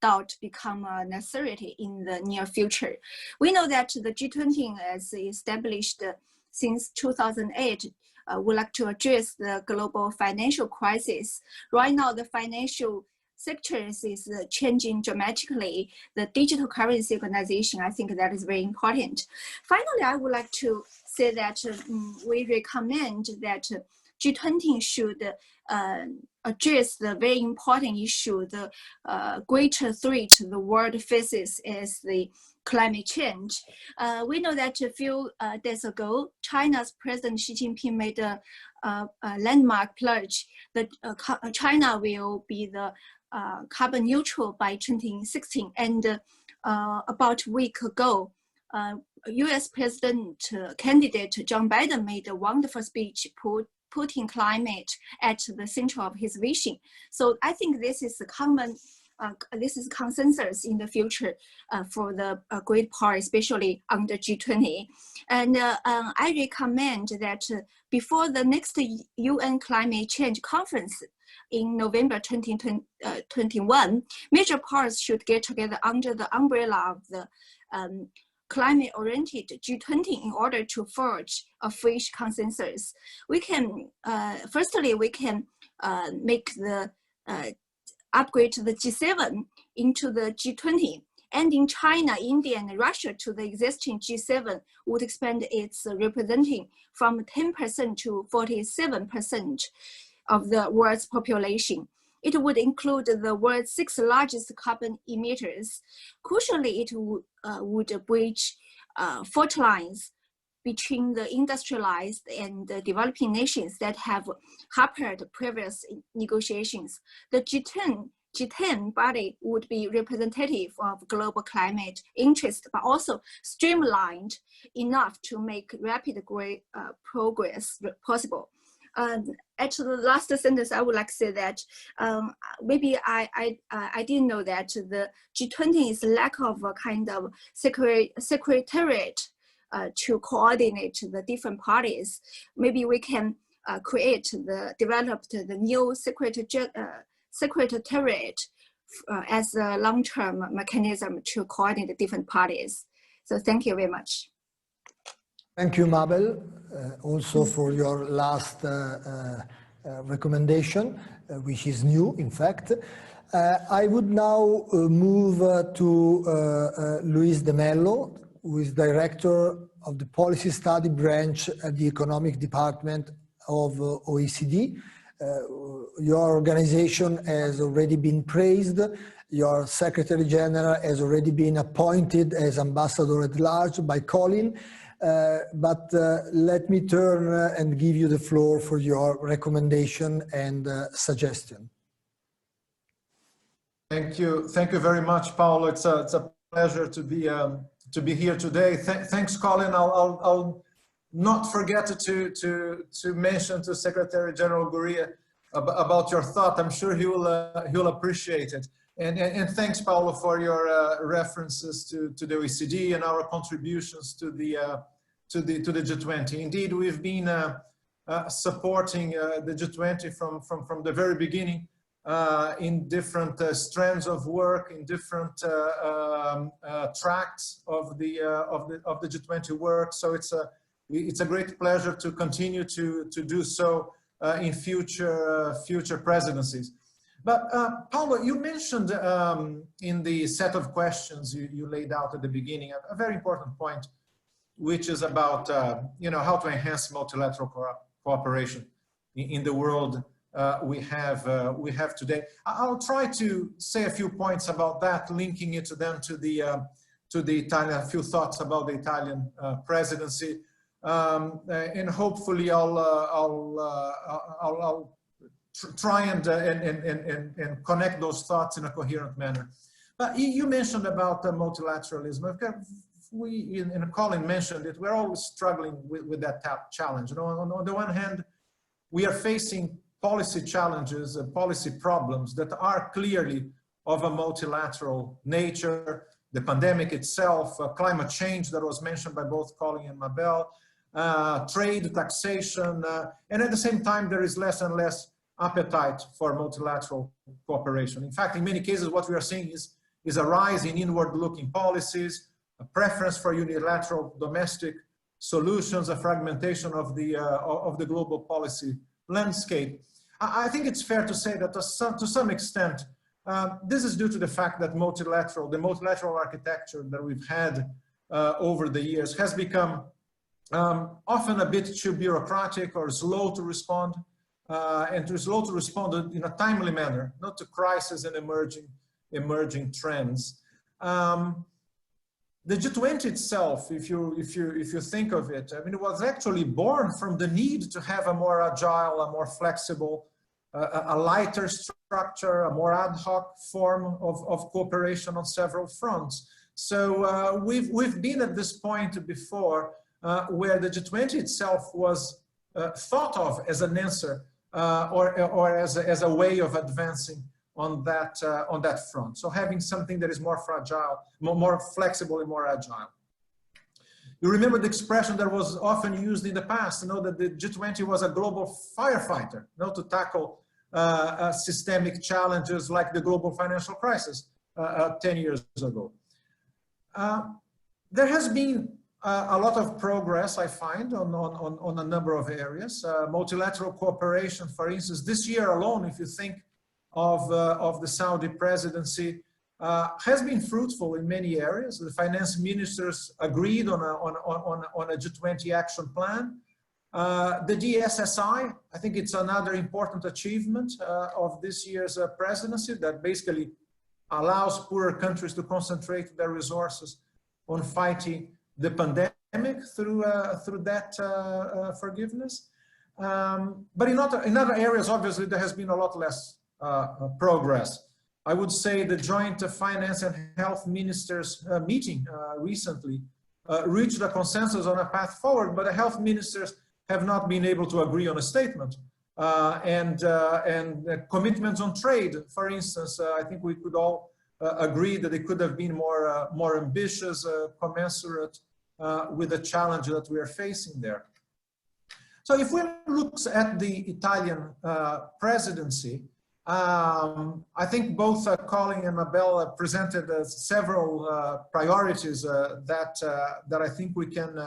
doubt become a necessity in the near future. We know that the G20 as established since 2008 would like to address the global financial crisis. Right now, the financial sectors is changing dramatically. The digital currency organization, I think that is very important. Finally, I would like to say that we recommend that G20 should address the very important issue, the greater threat the world faces is the climate change. We know that a few days ago, China's President Xi Jinping made a landmark pledge that China will be the carbon neutral by 2016. And about a week ago, US President candidate John Biden made a wonderful speech putting climate at the center of his vision. So I think this is a common, this is consensus in the future for the great part, especially under G20. And I recommend that before the next UN climate change conference in November 2021, major parts should get together under the umbrella of the climate-oriented G20 in order to forge a fresh consensus. We can, firstly, we can make the upgrade the G7 into the G20, and in China, India, and Russia to the existing G7 would expand its representing from 10% to 47% of the world's population. It would include the world's 6 largest carbon emitters. Crucially, it would bridge fault lines between the industrialized and the developing nations that have hampered previous negotiations. The G10 body would be representative of global climate interest, but also streamlined enough to make rapid progress possible. At the last sentence, I would like to say that maybe I didn't know that the G20 is lack of a kind of secretariat to coordinate the different parties. Maybe we can develop the new secretariat as a long-term mechanism to coordinate the different parties. So thank you very much. Thank you, Mabel, also for your last recommendation, which is new, in fact. I would now move to Luis de Mello, who is Director of the Policy Study Branch at the Economic Department of OECD. Your organization has already been praised. Your Secretary General has already been appointed as Ambassador at Large by Colin. But let me turn and give you the floor for your recommendation and suggestion. Thank you very much, Paolo. It's a pleasure to be here today. Thanks, Colin. I'll not forget to mention to Secretary General Gurria about your thought. I'm sure he'll appreciate it. And thanks, Paolo, for your references to the OECD and our contributions to the G20. Indeed, we've been supporting the G20 from the very beginning in different strands of work, in different tracks of the G20 work. So it's a great pleasure to continue to do so in future presidencies. But Paolo, you mentioned in the set of questions you laid out at the beginning a very important point, which is about how to enhance multilateral cooperation in the world we have today. I'll try to say a few points about that, linking it then to the Italian, a few thoughts about the Italian presidency, and hopefully I'll try and connect those thoughts in a coherent manner. But you mentioned about multilateralism. And Colin mentioned it, we're always struggling with that challenge. On the one hand, we are facing policy challenges and policy problems that are clearly of a multilateral nature. The pandemic itself, climate change that was mentioned by both Colin and Mabel, trade, taxation, and at the same time, there is less and less appetite for multilateral cooperation. In fact, in many cases, what we are seeing is a rise in inward-looking policies, a preference for unilateral domestic solutions, a fragmentation of the global policy landscape. I think it's fair to say that to some extent, this is due to the fact that the multilateral architecture that we've had over the years has become often a bit too bureaucratic or slow to respond, and too slow to respond in a timely manner, not to crisis and emerging trends. The G20 itself, if you think of it, I mean, it was actually born from the need to have a more agile, a more flexible, a lighter structure, a more ad hoc form of cooperation on several fronts. So we've been at this point before, where the G20 itself was thought of as an answer or as a way of advancing on that front. So having something that is more fragile, more flexible and more agile. You remember the expression that was often used in the past, you know, that the G20 was a global firefighter, you know, to tackle systemic challenges like the global financial crisis 10 years ago. There has been a lot of progress, I find, on a number of areas. Multilateral cooperation, for instance, this year alone, if you think of the Saudi presidency, has been fruitful in many areas. The finance ministers agreed on a G20 action plan. The DSSI, I think it's another important achievement of this year's presidency that basically allows poorer countries to concentrate their resources on fighting the pandemic through that forgiveness. But in other areas, obviously, there has been a lot less progress. I would say the joint finance and health ministers meeting recently reached a consensus on a path forward, but the health ministers have not been able to agree on a statement. And commitments on trade, for instance, I think we could all agree that it could have been more ambitious, commensurate with the challenge that we are facing there. So if we look at the Italian presidency, I think both Colin and Mabel presented several priorities that I think we can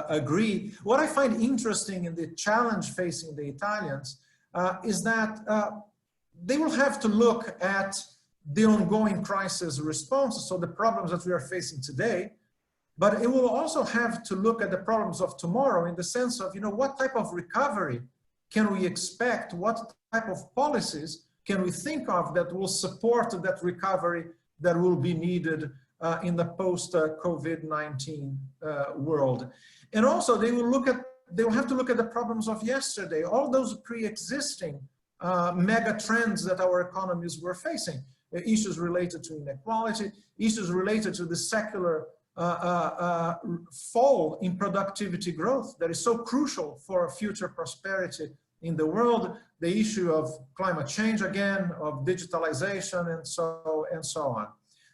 agree. What I find interesting in the challenge facing the Italians is that they will have to look at the ongoing crisis responses, so the problems that we are facing today, but it will also have to look at the problems of tomorrow in the sense of, you know, what type of recovery can we expect? What type of policies can we think of that will support that recovery that will be needed in the post-COVID-19 world? And also they will have to look at the problems of yesterday, all those pre-existing mega trends that our economies were facing, issues related to inequality, issues related to the secular fall in productivity growth that is so crucial for future prosperity in the world, the issue of climate change again, of digitalization, and so on.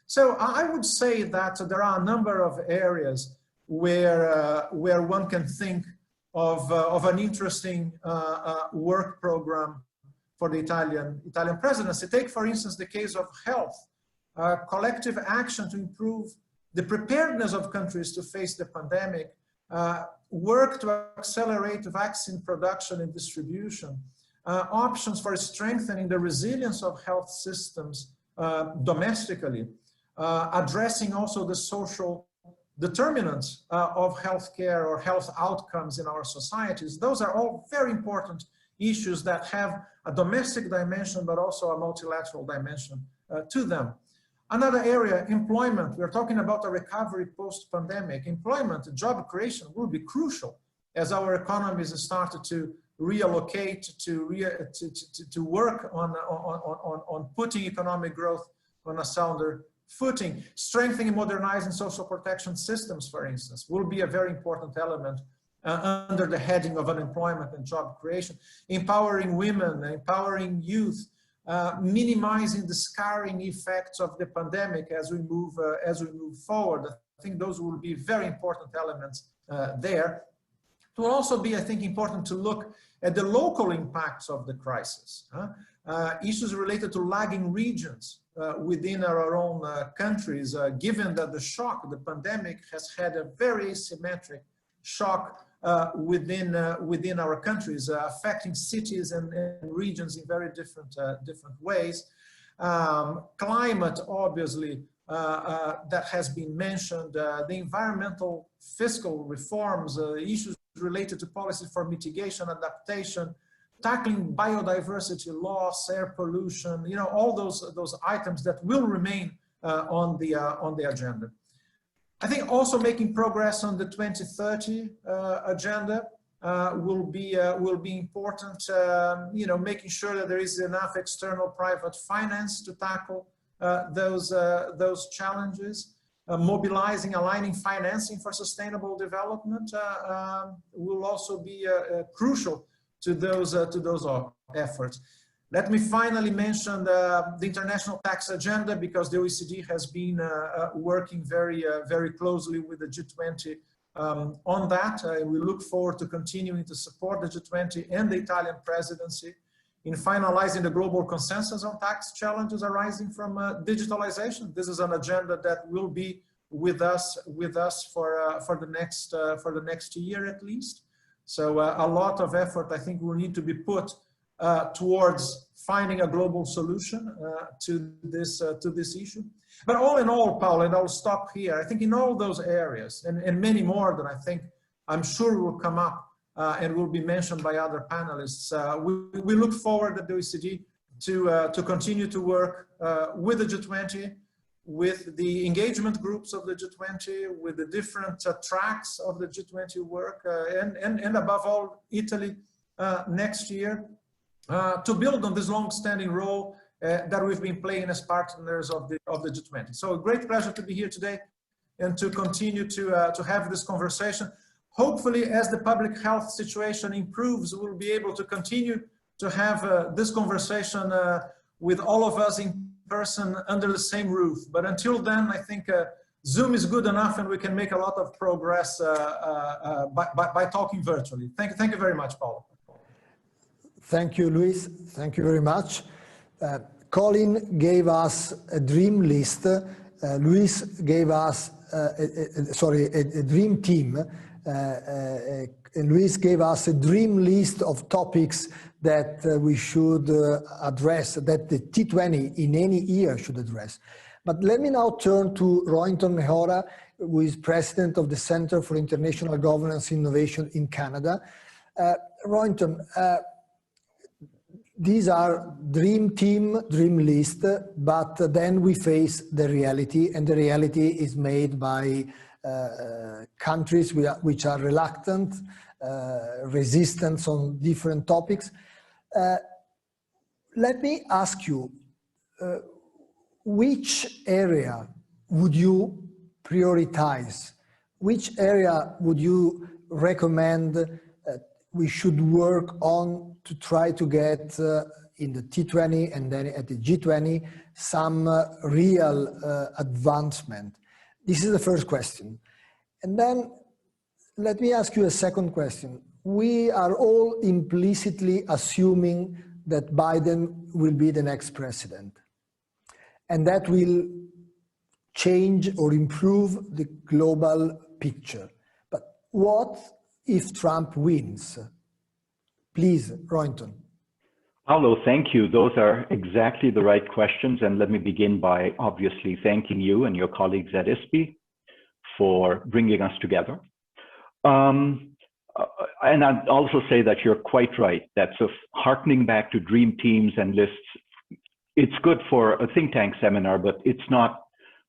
So I would say that there are a number of areas where one can think of an interesting work program for the Italian presidency. Take, for instance, the case of health, collective action to improve the preparedness of countries to face the pandemic, work to accelerate vaccine production and distribution, options for strengthening the resilience of health systems domestically, addressing also the social determinants of healthcare or health outcomes in our societies. Those are all very important issues that have a domestic dimension, but also a multilateral dimension to them. Another area, employment. We're talking about a recovery post-pandemic. Employment, job creation will be crucial as our economies started to reallocate, to work on putting economic growth on a sounder footing. Strengthening and modernizing social protection systems, for instance, will be a very important element under the heading of unemployment and job creation. Empowering women, empowering youth, minimizing the scarring effects of the pandemic as we move forward. think those will be very important elements there. It will also be, I think, important to look at the local impacts of the crisis. Issues related to lagging regions within our own countries, given that the pandemic has had a very asymmetric shock within our countries, affecting cities and regions in very different ways. Climate, obviously, that has been mentioned, the environmental fiscal reforms, issues related to policies for mitigation, adaptation, tackling biodiversity loss, air pollution, you know, all those items that will remain on the agenda. I think also making progress on the 2030 agenda will be important. You know, making sure that there is enough external private finance to tackle those challenges. Mobilizing, aligning financing for sustainable development will also be crucial to those efforts. Let me finally mention the international tax agenda, because the OECD has been working very closely with the G20 on that. We look forward to continuing to support the G20 and the Italian Presidency in finalizing the global consensus on tax challenges arising from digitalization. This is an agenda that will be with us for the next year at least. So a lot of effort, I think, will need to be put towards finding a global solution to this issue. But all in all, Paul, and I'll stop here, I think in all those areas, and many more that I'm sure will come up and will be mentioned by other panelists, we look forward at the OECD to continue to work with the G20, with the engagement groups of the G20, with the different tracks of the G20 work, and above all, Italy next year, to build on this long-standing role that we've been playing as partners of the G20. So a great pleasure to be here today and to continue to have this conversation. Hopefully, as the public health situation improves, we'll be able to continue to have this conversation with all of us in person under the same roof. But until then, I think Zoom is good enough, and we can make a lot of progress by talking virtually. Thank you very much, Paulo. Thank you, Luis. Thank you very much. Colin gave us a dream list. Luis gave us, a dream team. Luis gave us a dream list of topics that we should address, that the T20 in any year should address. But let me now turn to Rohinton Mehra, who is president of the Center for International Governance Innovation in Canada. Rohinton, these are dream team, dream list, but then we face the reality, and the reality is made by countries which are reluctant, resistant on different topics. Let me ask you, which area would you prioritize? Which area would you recommend we should work on to try to get in the T20 and then at the G20 some real advancement? This is the first question. And then let me ask you a second question. We are all implicitly assuming that Biden will be the next president, and that will change or improve the global picture. But what if Trump wins? Please, Rohinton. Paolo, thank you. Those are exactly the right questions. And let me begin by obviously thanking you and your colleagues at ISPI for bringing us together. And I'd also say that you're quite right. That sort of hearkening back to dream teams and lists, it's good for a think tank seminar, but it's not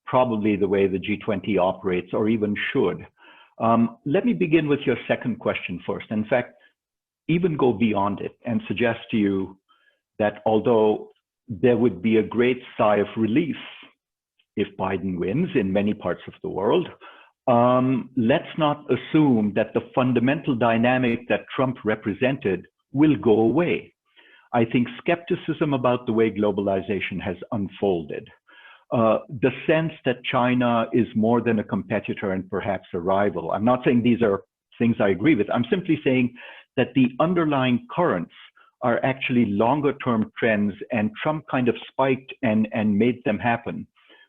probably the way the G20 operates, or even should. Let me begin with your second question first. In fact, even go beyond it and suggest to you that although there would be a great sigh of relief if Biden wins in many parts of the world, let's not assume that the fundamental dynamic that Trump represented will go away. I think skepticism about the way globalization has unfolded, the sense that China is more than a competitor and perhaps a rival. I'm not saying these are things I agree with. I'm simply saying that the underlying currents are actually longer term trends, and Trump kind of spiked and made them happen.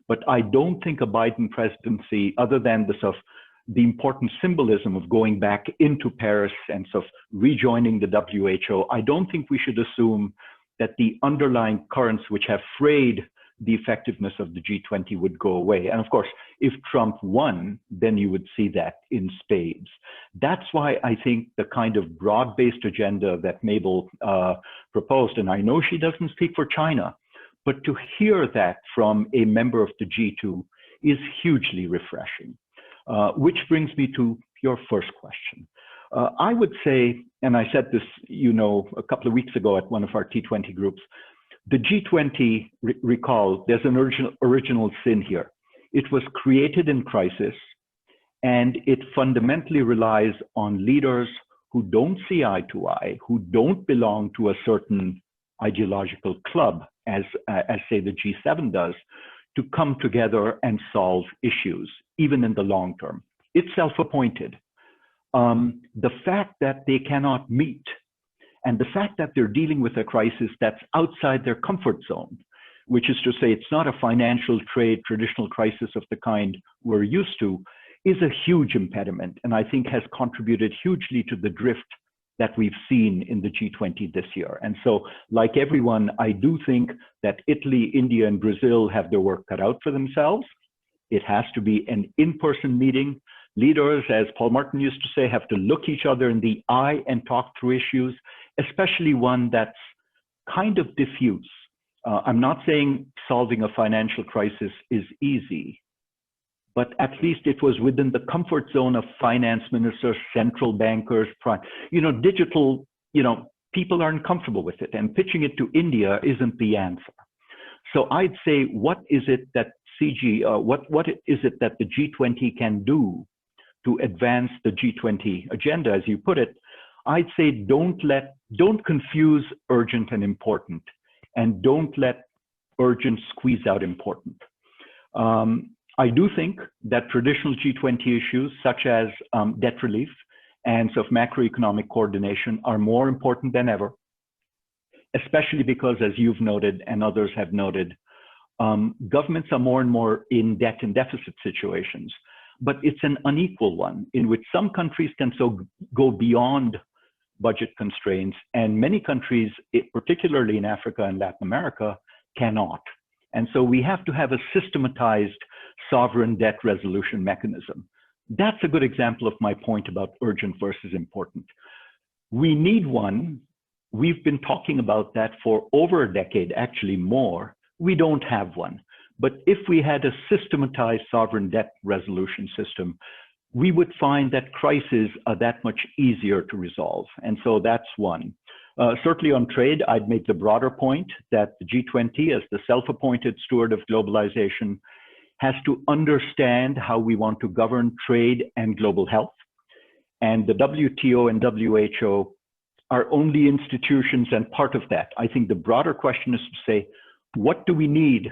But I don't think a Biden presidency, other than the sort of the important symbolism of going back into Paris and sort of rejoining the WHO, I don't think we should assume that the underlying currents which have frayed the effectiveness of the G20 would go away. And of course, if Trump won, then you would see that in spades. That's why I think the kind of broad-based agenda that Mabel proposed, and I know she doesn't speak for China, but to hear that from a member of the G2 is hugely refreshing. Which brings me to your first question. I would say, and I said this, you know, a couple of weeks ago at one of our T20 groups, the G20, recall, there's an original sin here. It was created in crisis, and it fundamentally relies on leaders who don't see eye to eye, who don't belong to a certain ideological club, as say the G7 does, to come together and solve issues, even in the long term. It's self-appointed. The fact that they cannot meet, and the fact that they're dealing with a crisis that's outside their comfort zone, which is to say it's not a financial trade traditional crisis of the kind we're used to, is a huge impediment, and I think has contributed hugely to the drift that we've seen in the G20 this year. And so, like everyone, I do think that Italy, India, and Brazil have their work cut out for themselves. It has to be an in-person meeting. Leaders, as Paul Martin used to say, have to look each other in the eye and talk through issues, especially one that's kind of diffuse. I'm not saying solving a financial crisis is easy, but at least it was within the comfort zone of finance ministers, central bankers, digital, people aren't comfortable with it, and pitching it to India isn't the answer. So I'd say, what is it that what is it that the G20 can do to advance the G20 agenda, as you put it? I'd say don't confuse urgent and important, and don't let urgent squeeze out important. I do think that traditional G20 issues such as debt relief and sort of macroeconomic coordination are more important than ever, especially because, as you've noted and others have noted, governments are more and more in debt and deficit situations, but it's an unequal one in which some countries can go beyond budget constraints, and many countries, particularly in Africa and Latin America, cannot. And so we have to have a systematized sovereign debt resolution mechanism. That's a good example of my point about urgent versus important. We need one. We've been talking about that for over a decade, actually more. We don't have one. But if we had a systematized sovereign debt resolution system, we would find that crises are that much easier to resolve. And so that's one. Certainly on trade, I'd make the broader point that the G20, as the self-appointed steward of globalization, has to understand how we want to govern trade and global health. And the WTO and WHO are only institutions and part of that. I think the broader question is to say, what do we need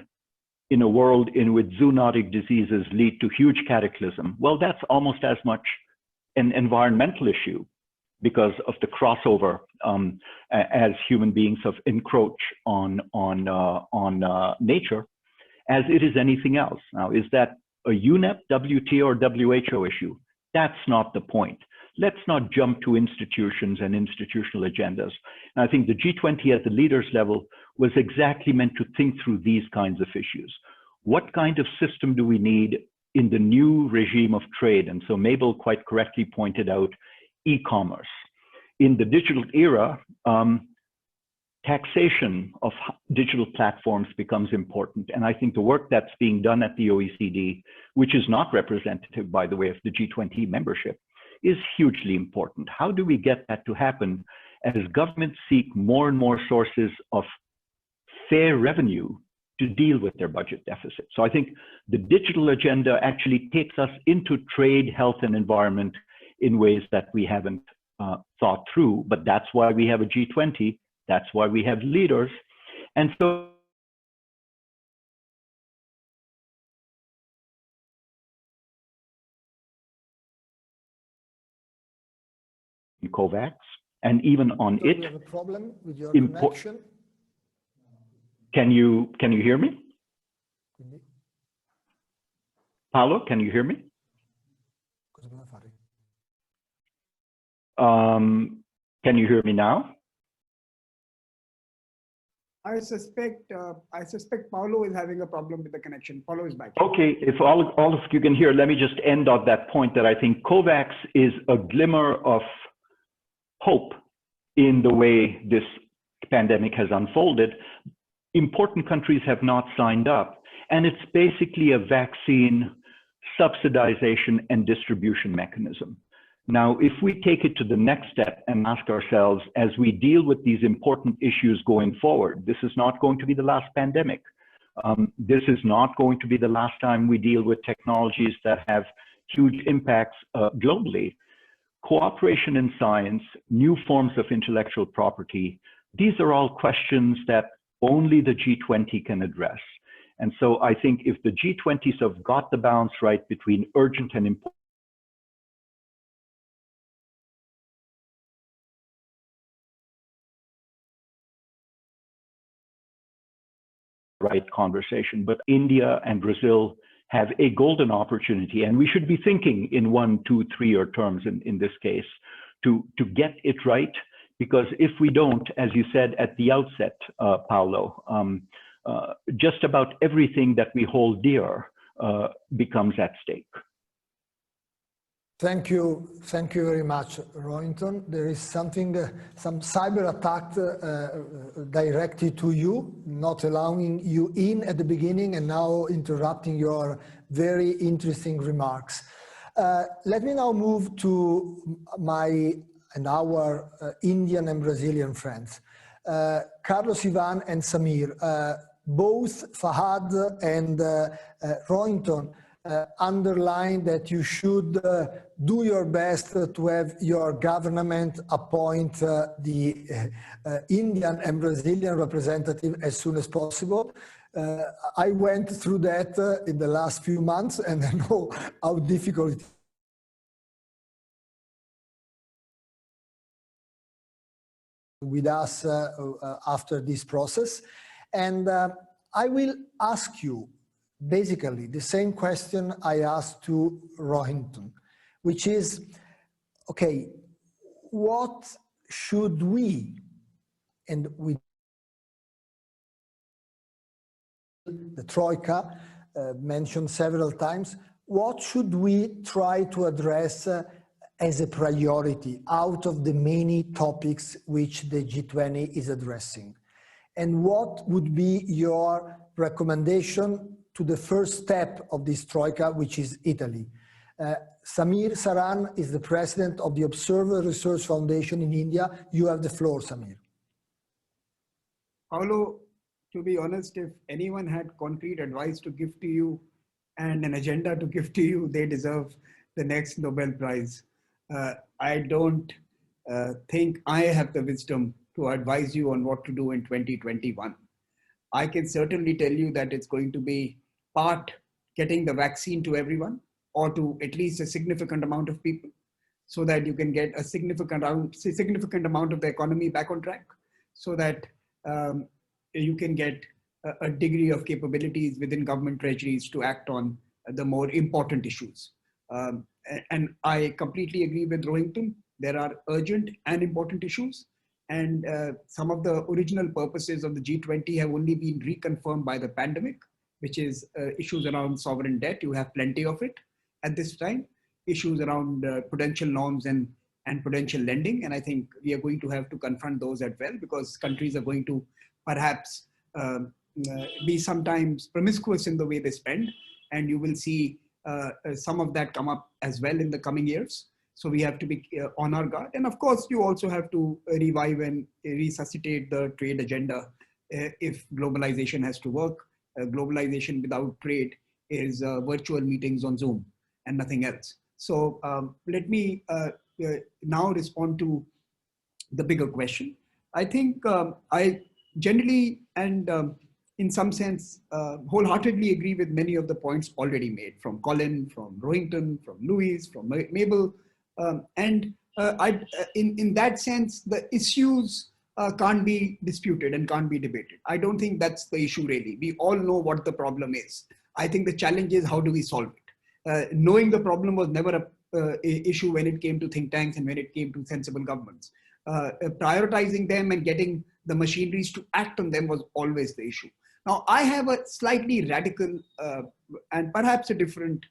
in a world in which zoonotic diseases lead to huge cataclysm? Well, that's almost as much an environmental issue because of the crossover as human beings of encroach on nature, as it is anything else. Now, is that a UNEP, WTO, or WHO issue? That's not the point. Let's not jump to institutions and institutional agendas. And I think the G20 at the leaders level was exactly meant to think through these kinds of issues. What kind of system do we need in the new regime of trade? And so Mabel quite correctly pointed out e-commerce. In the digital era, taxation of digital platforms becomes important. And I think the work that's being done at the OECD, which is not representative, by the way, of the G20 membership, is hugely important. How do we get that to happen as governments seek more and more sources of fair revenue to deal with their budget deficit? So I think the digital agenda actually takes us into trade, health, and environment in ways that we haven't thought through, but that's why we have a G20, that's why we have leaders. And so COVAX, and even on So it. we have a problem with your Impo- connection. Can you hear me? Paolo, can you hear me? Cosa dobbiamo fare? Can you hear me now? I suspect Paolo is having a problem with the connection. Paolo is back. Okay, if all of you can hear, let me just end on that point that I think COVAX is a glimmer of hope in the way this pandemic has unfolded. Important countries have not signed up, and it's basically a vaccine subsidization and distribution mechanism. Now, if we take it to the next step and ask ourselves, as we deal with these important issues going forward, this is not going to be the last pandemic. This is not going to be the last time we deal with technologies that have huge impacts globally. Cooperation in science, new forms of intellectual property, these are all questions that only the G20 can address. And so I think if the G20s have got the balance right between urgent and important, right conversation, but India and Brazil have a golden opportunity, and we should be thinking in 1, 2, 3-year terms in this case to get it right, because if we don't, as you said at the outset, Paolo, just about everything that we hold dear becomes at stake. Thank you very much, Rohinton. There is something, some cyber attack directed to you, not allowing you in at the beginning and now interrupting your very interesting remarks. Let me now move to my and our Indian and Brazilian friends. Carlos Ivan and Samir, both Fahad and Rohinton underline that you should do your best to have your government appoint the Indian and Brazilian representative as soon as possible. I went through that in the last few months, and I know how difficult it is with us after this process. And I will ask you basically the same question I asked to Rohinton, which is, okay, what should we, and we, the Troika mentioned several times, what should we try to address as a priority out of the many topics which the G20 is addressing? And what would be your recommendation to the first step of this Troika, which is Italy? Samir Saran is the president of the Observer Research Foundation in India. You have the floor, Samir. Paolo, to be honest, if anyone had concrete advice to give to you and an agenda to give to you, they deserve the next Nobel Prize. I don't think I have the wisdom to advise you on what to do in 2021. I can certainly tell you that it's going to be part getting the vaccine to everyone, or to at least a significant amount of people, so that you can get a significant amount of the economy back on track, so that you can get a degree of capabilities within government treasuries to act on the more important issues. And I completely agree with Rohinton. There are urgent and important issues, and some of the original purposes of the G20 have only been reconfirmed by the pandemic, which is issues around sovereign debt. You have plenty of it at this time. Issues around prudential norms and prudential lending. And I think we are going to have to confront those as well, because countries are going to perhaps be sometimes promiscuous in the way they spend. And you will see some of that come up as well in the coming years. So we have to be on our guard. And of course, you also have to revive and resuscitate the trade agenda if globalization has to work. Globalization without trade is virtual meetings on Zoom and nothing else. So let me now respond to the bigger question. I think I generally and in some sense wholeheartedly agree with many of the points already made from Colin, from Rohinton, from Louise, from Mabel. And In that sense, the issues can't be disputed and can't be debated. I don't think that's the issue really. We all know what the problem is. I think the challenge is how do we solve it? Knowing the problem was never a issue when it came to think tanks and when it came to sensible governments. Prioritizing them and getting the machineries to act on them was always the issue. Now, I have a slightly radical and perhaps a different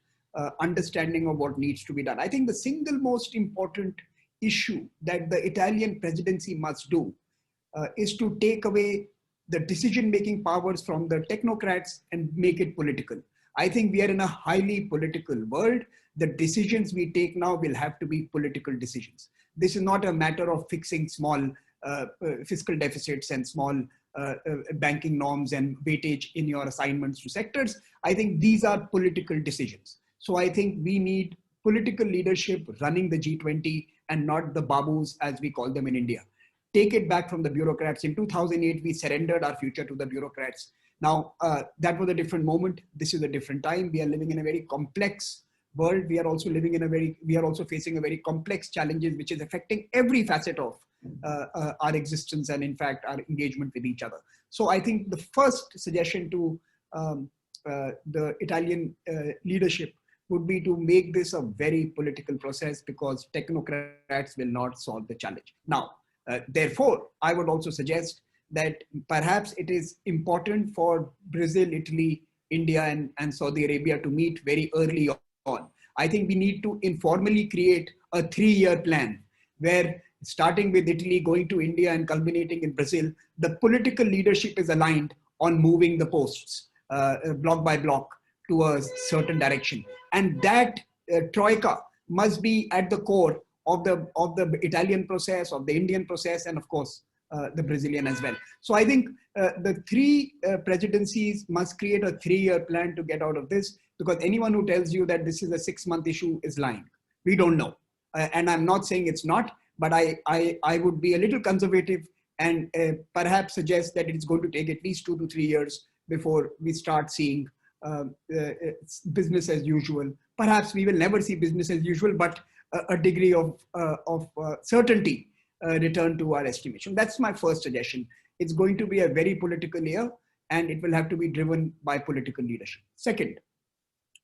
understanding of what needs to be done. I think the single most important issue that the Italian presidency must do is to take away the decision-making powers from the technocrats and make it political. I think we are in a highly political world. The decisions we take now will have to be political decisions. This is not a matter of fixing small fiscal deficits and small banking norms and weightage in your assignments to sectors. I think these are political decisions. So I think we need political leadership running the G20 and not the babus as we call them in India. Take it back from the bureaucrats. In 2008, we surrendered our future to the bureaucrats. Now, that was a different moment. This is a different time. We are living in a very complex world. We are also facing a very complex challenges, which is affecting every facet of our existence and in fact, our engagement with each other. So I think the first suggestion to the Italian leadership would be to make this a very political process because technocrats will not solve the challenge. Now, therefore, I would also suggest that perhaps it is important for Brazil, Italy, India, and Saudi Arabia to meet very early on. I think we need to informally create a 3-year plan where starting with Italy, going to India and culminating in Brazil, the political leadership is aligned on moving the posts block by block to a certain direction. And that troika must be at the core of the Italian process, of the Indian process, and of course, the Brazilian as well. So I think the 3 presidencies must create a 3-year plan to get out of this, because anyone who tells you that this is a 6-month issue is lying. We don't know. And I'm not saying it's not, but I would be a little conservative and perhaps suggest that it's going to take at least 2 to 3 years before we start seeing business as usual. Perhaps we will never see business as usual, but a degree of certainty return to our estimation. That's my first suggestion. It's going to be a very political year and it will have to be driven by political leadership. Second,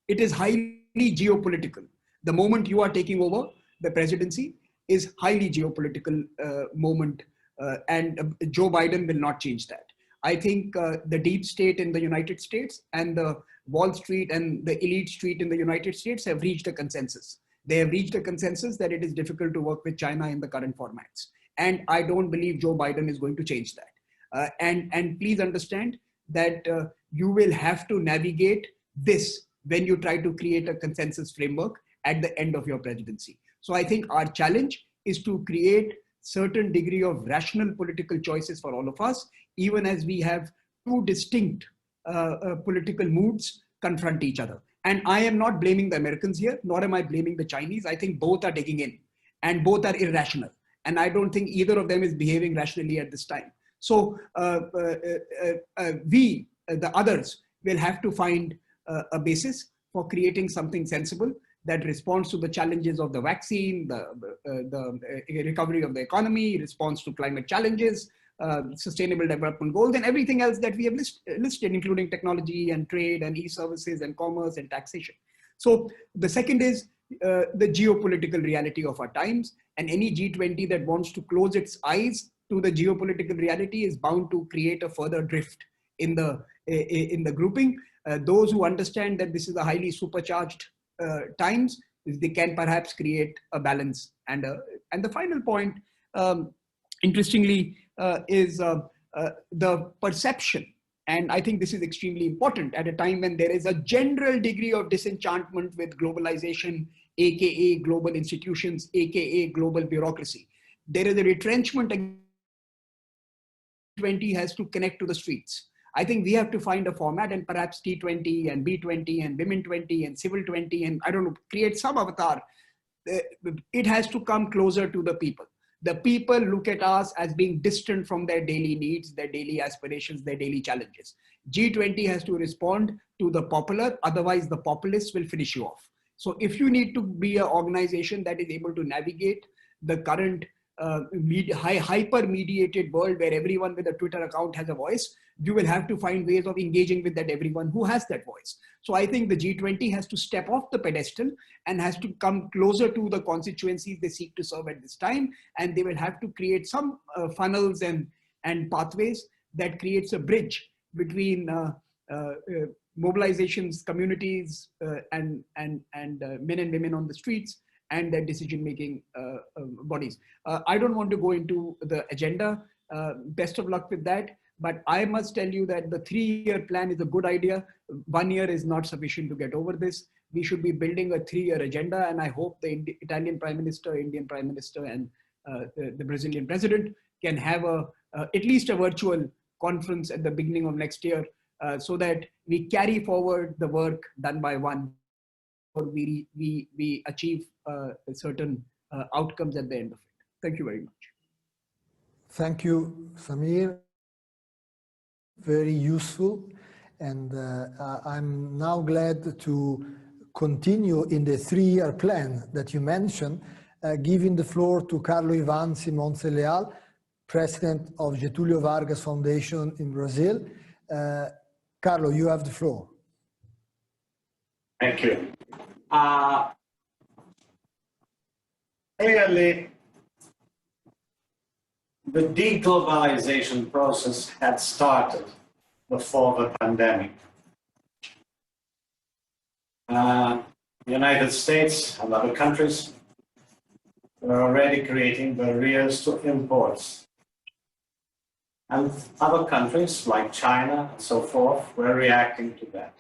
it is highly geopolitical. The moment you are taking over the presidency is highly geopolitical moment and Joe Biden will not change that. I think the deep state in the United States and the Wall Street and the elite street in the United States have reached a consensus. They have reached a consensus that it is difficult to work with China in the current formats. And I don't believe Joe Biden is going to change that. And please understand that you will have to navigate this when you try to create a consensus framework at the end of your presidency. So I think our challenge is to create certain degree of rational political choices for all of us, even as we have 2 distinct political moods confront each other. And I am not blaming the Americans here, nor am I blaming the Chinese. I think both are digging in and both are irrational. And I don't think either of them is behaving rationally at this time. So we, the others, will have to find a basis for creating something sensible that responds to the challenges of the vaccine, the recovery of the economy, response to climate challenges, sustainable development goals, and everything else that we have listed, including technology and trade and e-services and commerce and taxation. So the second is the geopolitical reality of our times, and any G20 that wants to close its eyes to the geopolitical reality is bound to create a further drift in the grouping. Those who understand that this is a highly supercharged times, they can perhaps create a balance. And the final point, interestingly, is the perception. And I think this is extremely important at a time when there is a general degree of disenchantment with globalization, aka global institutions, aka global bureaucracy. There is a retrenchment. G20 has to connect to the streets. I think we have to find a format, and perhaps T20 and B20 and Women 20 and Civil 20 and I don't know, create some avatar. It has to come closer to the people. The people look at us as being distant from their daily needs, their daily aspirations, their daily challenges. G20 has to respond to the popular, otherwise the populists will finish you off. So if you need to be an organization that is able to navigate the current hyper-mediated world where everyone with a Twitter account has a voice. You will have to find ways of engaging with that everyone who has that voice. So I think the G20 has to step off the pedestal and has to come closer to the constituencies they seek to serve at this time. And they will have to create some funnels and pathways that creates a bridge between mobilizations, communities, and men and women on the streets, and their decision-making bodies. I don't want to go into the agenda. Best of luck with that. But I must tell you that the 3-year plan is a good idea. 1 year is not sufficient to get over this. We should be building a 3-year agenda. And I hope the Italian Prime Minister, Indian Prime Minister, and the Brazilian President can have at least a virtual conference at the beginning of next year so that we carry forward the work done by one, or we achieve certain outcomes at the end of it. Thank you very much. Thank you, Samir. Very useful. And I'm now glad to continue in the 3-year plan that you mentioned, giving the floor to Carlo Ivan Simonse Leal, President of Getúlio Vargas Foundation in Brazil. Carlo, you have the floor. Thank you. Clearly, the deglobalization process had started before the pandemic. The United States and other countries were already creating barriers to imports. And other countries like China and so forth were reacting to that.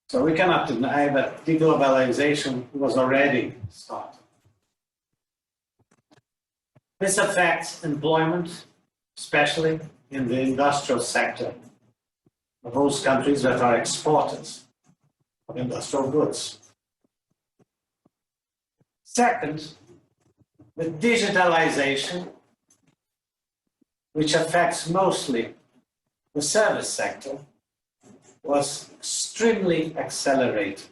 So we cannot deny that deglobalization was already started. This affects employment, especially in the industrial sector of those countries that are exporters of industrial goods. Second, the digitalization, which affects mostly the service sector, was extremely accelerated.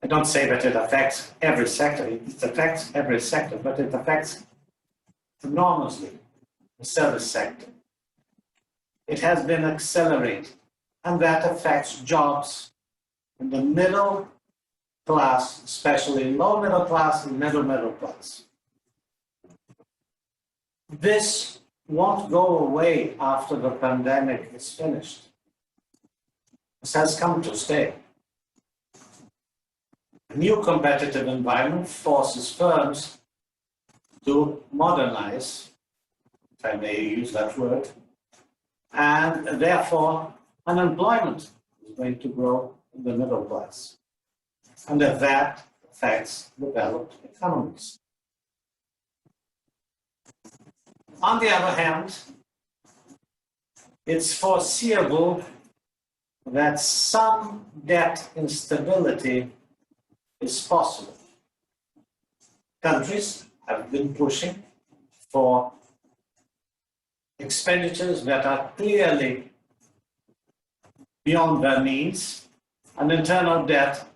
I don't say that it affects every sector, it affects every sector, but it affects enormously the service sector. It has been accelerated, and that affects jobs in the middle class, especially low middle class and middle class. This won't go away after the pandemic is finished. This has come to stay. A new competitive environment forces firms to modernize, if I may use that word, and therefore unemployment is going to grow in the middle class. And that affects developed economies. On the other hand, it's foreseeable that some debt instability is possible. Countries have been pushing for expenditures that are clearly beyond their means, and internal debt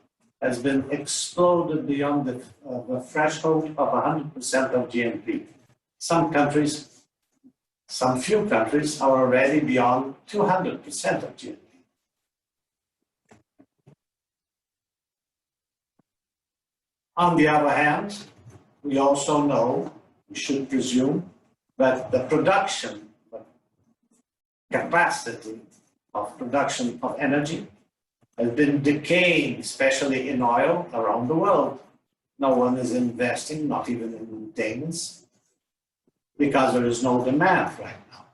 has been exploded beyond the threshold of 100% of GNP. Some countries, some few countries are already beyond 200% of GNP. On the other hand, we also know, we should presume, that the production capacity of production of energy has been decaying, especially in oil around the world. No one is investing, not even in maintenance, because there is no demand right now.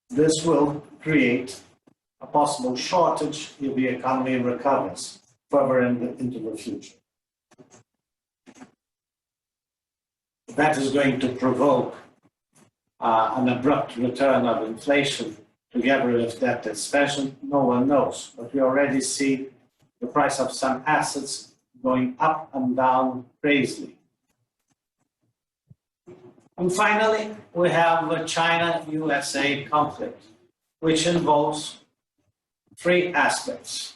This will create a possible shortage if the economy recovers further into the future. That is going to provoke an abrupt return of inflation together with debt expansion. No one knows, but we already see the price of some assets going up and down crazily. And finally, we have the China-USA conflict, which involves three aspects.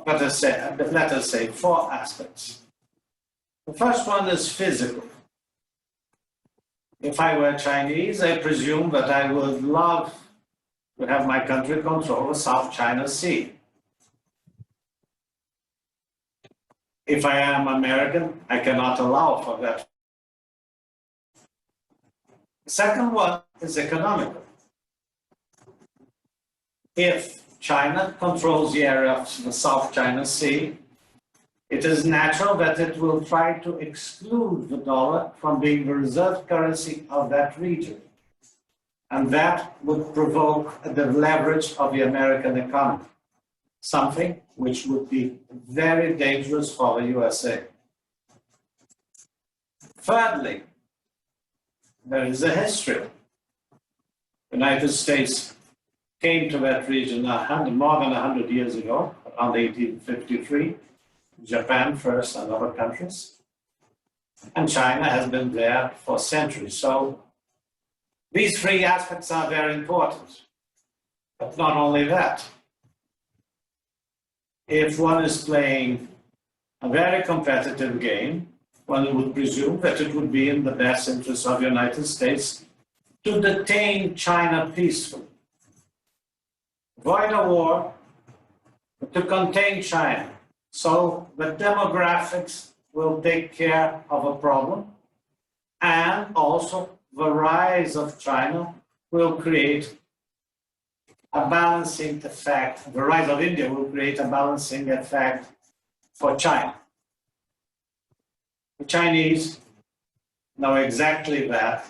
Let us say 4 aspects. The first one is physical. If I were Chinese, I presume that I would love to have my country control the South China Sea. If I am American, I cannot allow for that. The second one is economical. If China controls the area of the South China Sea, it is natural that it will try to exclude the dollar from being the reserve currency of that region. And that would provoke the leverage of the American economy, something which would be very dangerous for the USA. Thirdly, there is a history. The United States came to that region more than 100 years ago, around 1853. Japan first and other countries. And China has been there for centuries. So these 3 aspects are very important. But not only that. If one is playing a very competitive game, one would presume that it would be in the best interest of the United States to detain China peacefully. Avoid a war, but to contain China. So the demographics will take care of a problem, and also the rise of China will create a balancing effect. The rise of India will create a balancing effect for China. The Chinese know exactly that,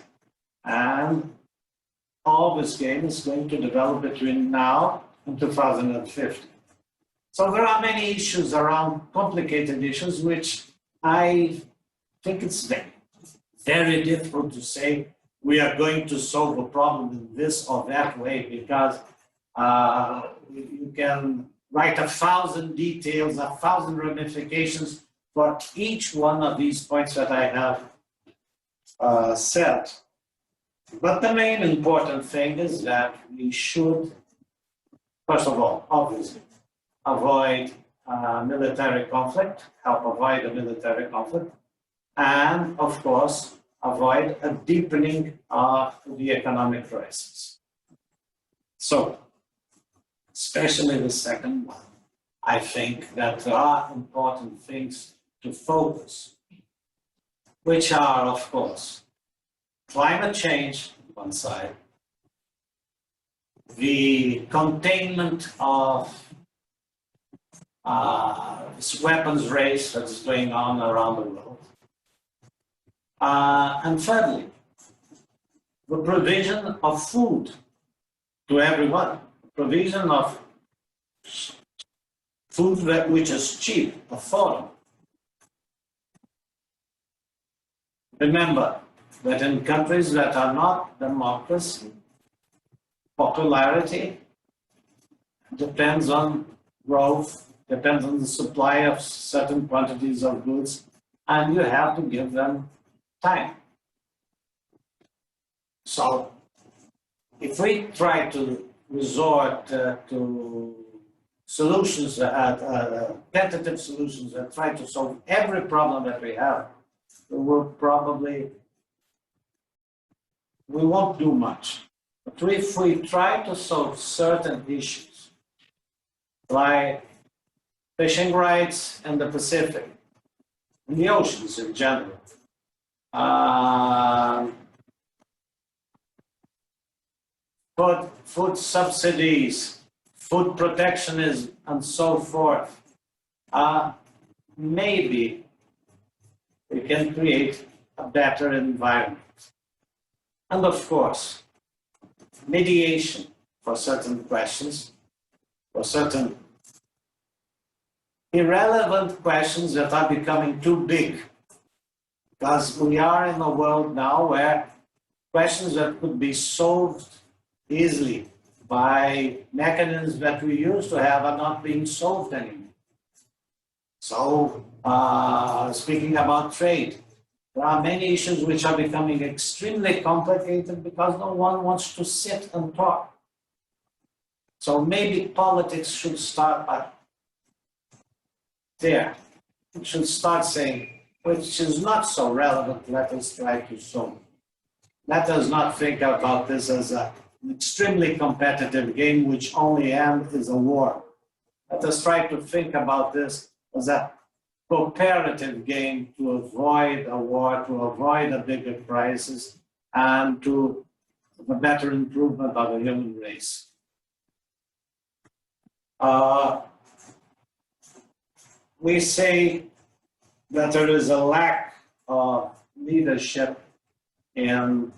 and all this game is going to develop between now and 2050. So there are many issues around, complicated issues, which I think it's very difficult to say we are going to solve a problem in this or that way, because you can write 1,000 details, 1,000 ramifications for each one of these points that I have said. But the main important thing is that we should, first of all, obviously, avoid military conflict, help avoid a military conflict, and of course, avoid a deepening of the economic crisis. So, especially the second one, I think that there are important things to focus, which are, of course, climate change on one side, the containment of this weapons race that is going on around the world. And thirdly, the provision of food to everyone, provision of food which is cheap, affordable. Remember that in countries that are not democracy, popularity depends on growth, depends on the supply of certain quantities of goods, and you have to give them time. So, if we try to resort to solutions, tentative solutions that try to solve every problem that we have, we won't do much. But if we try to solve certain issues, like fishing rights in the Pacific, in the oceans in general, food subsidies, food protectionism, and so forth, maybe we can create a better environment. And of course, mediation for certain questions, for certain irrelevant questions that are becoming too big. Because we are in a world now where questions that could be solved easily by mechanisms that we used to have are not being solved anymore. So, speaking about trade, there are many issues which are becoming extremely complicated because no one wants to sit and talk. So maybe politics should start by there. We should start saying, which is not so relevant, let us try to solve. Let us not think about this as an extremely competitive game which only ends is a war. Let us try to think about this as a cooperative game to avoid a war, to avoid a bigger crisis, and to a better improvement of the human race. We say that there is a lack of leadership in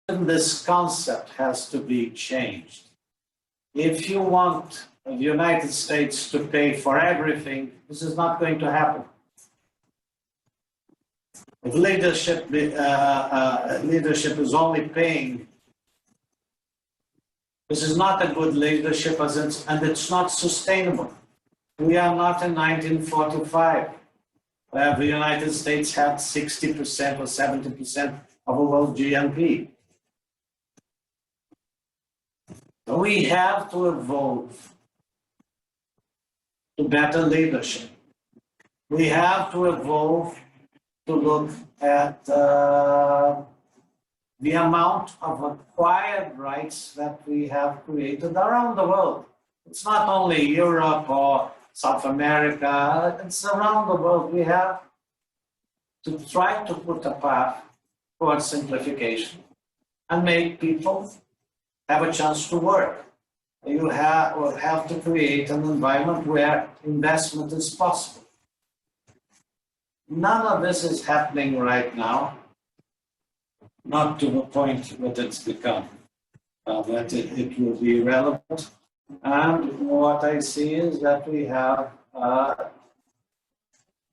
this concept has to be changed. If you want the United States to pay for everything, this is not going to happen. If leadership is only paying, this is not a good leadership and it's not sustainable. We are not in 1945, where the United States had 60% or 70% of the world GNP. We have to evolve to better leadership. We have to evolve to look at the amount of acquired rights that we have created around the world. It's not only Europe or South America, it's around the world. We have to try to put a path towards simplification and make people have a chance to work. You have to create an environment where investment is possible. None of this is happening right now, not to the point that it's become, that it will be relevant. And what I see is that we have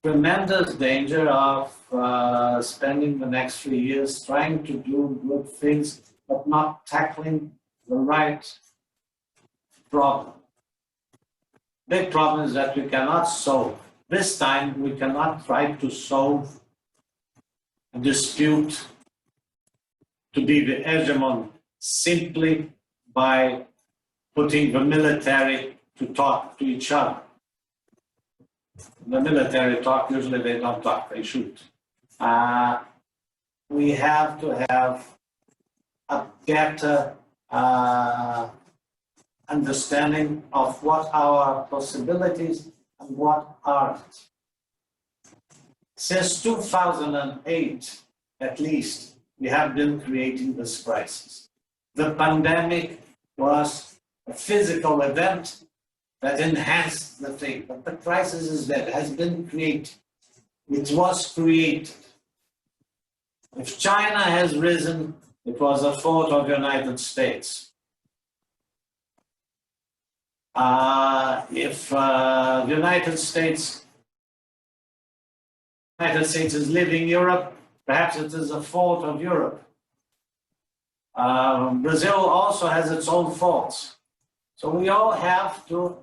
tremendous danger of spending the next 3 years trying to do good things, but not tackling the right problem. Big problem is that we cannot solve. This time we cannot try to solve a dispute to be the hegemon simply by putting the military to talk to each other. The military talk, usually they don't talk, they shoot. We have to have a better understanding of what our possibilities and what aren't. Since 2008, at least, we have been creating this crisis. The pandemic was a physical event that enhanced the thing, but the crisis is there, has been created. It was created. If China has risen, it was a fault of the United States. If the United States is leaving Europe, perhaps it is a fault of Europe. Brazil also has its own faults. So we all have to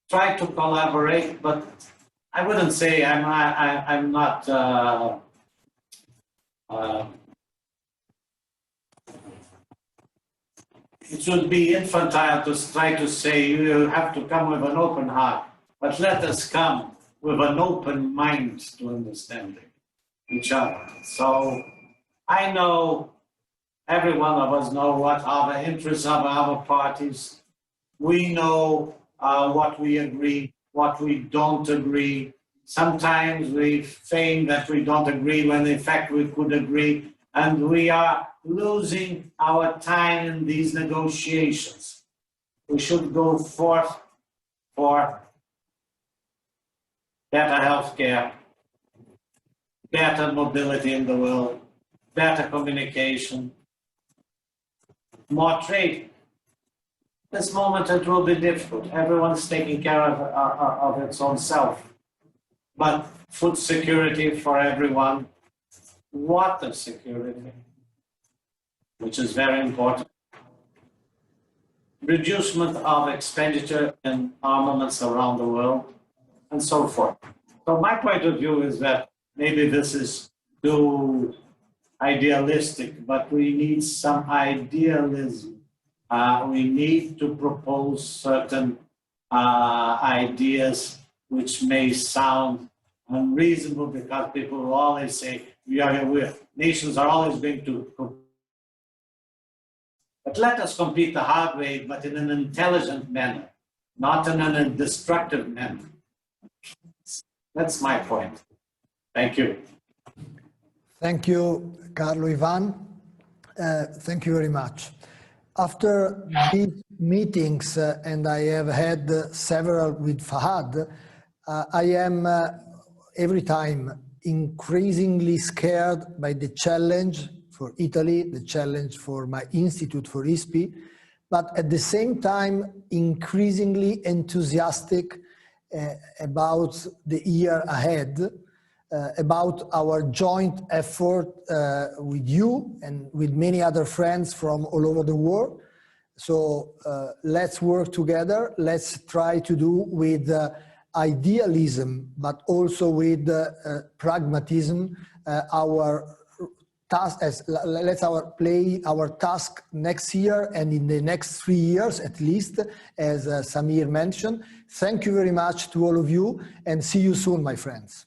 try to collaborate, but I wouldn't say I'm not it would be infantile to try to say you have to come with an open heart, but let us come with an open mind to understanding each other. So I know every one of us know what are the interests of our parties. We know what we agree, what we don't agree. Sometimes we feign that we don't agree when in fact we could agree. And we are losing our time in these negotiations. We should go forth for better healthcare, better mobility in the world, better communication, more trade. This moment it will be difficult. Everyone's taking care of its own self. But food security for everyone, water security, which is very important, reducement of expenditure in armaments around the world, and so forth. So my point of view is that maybe this is too idealistic, but we need some idealism. We need to propose certain ideas which may sound unreasonable, because people will always say, nations are always going to compete. But let us compete the hard way, but in an intelligent manner, not in a destructive manner. That's my point. Thank you. Thank you, Carlo Ivan. Thank you very much. After these meetings, and I have had several with Fahad, I am every time increasingly scared by the challenge for Italy, the challenge for my institute, for ISPI, but at the same time increasingly enthusiastic about the year ahead, about our joint effort with you and with many other friends from all over the world. So let's work together. Let's try to do with idealism, but also with pragmatism, our task. Let's play our task next year and in the next 3 years at least, as Samir mentioned. Thank you very much to all of you, and see you soon, my friends.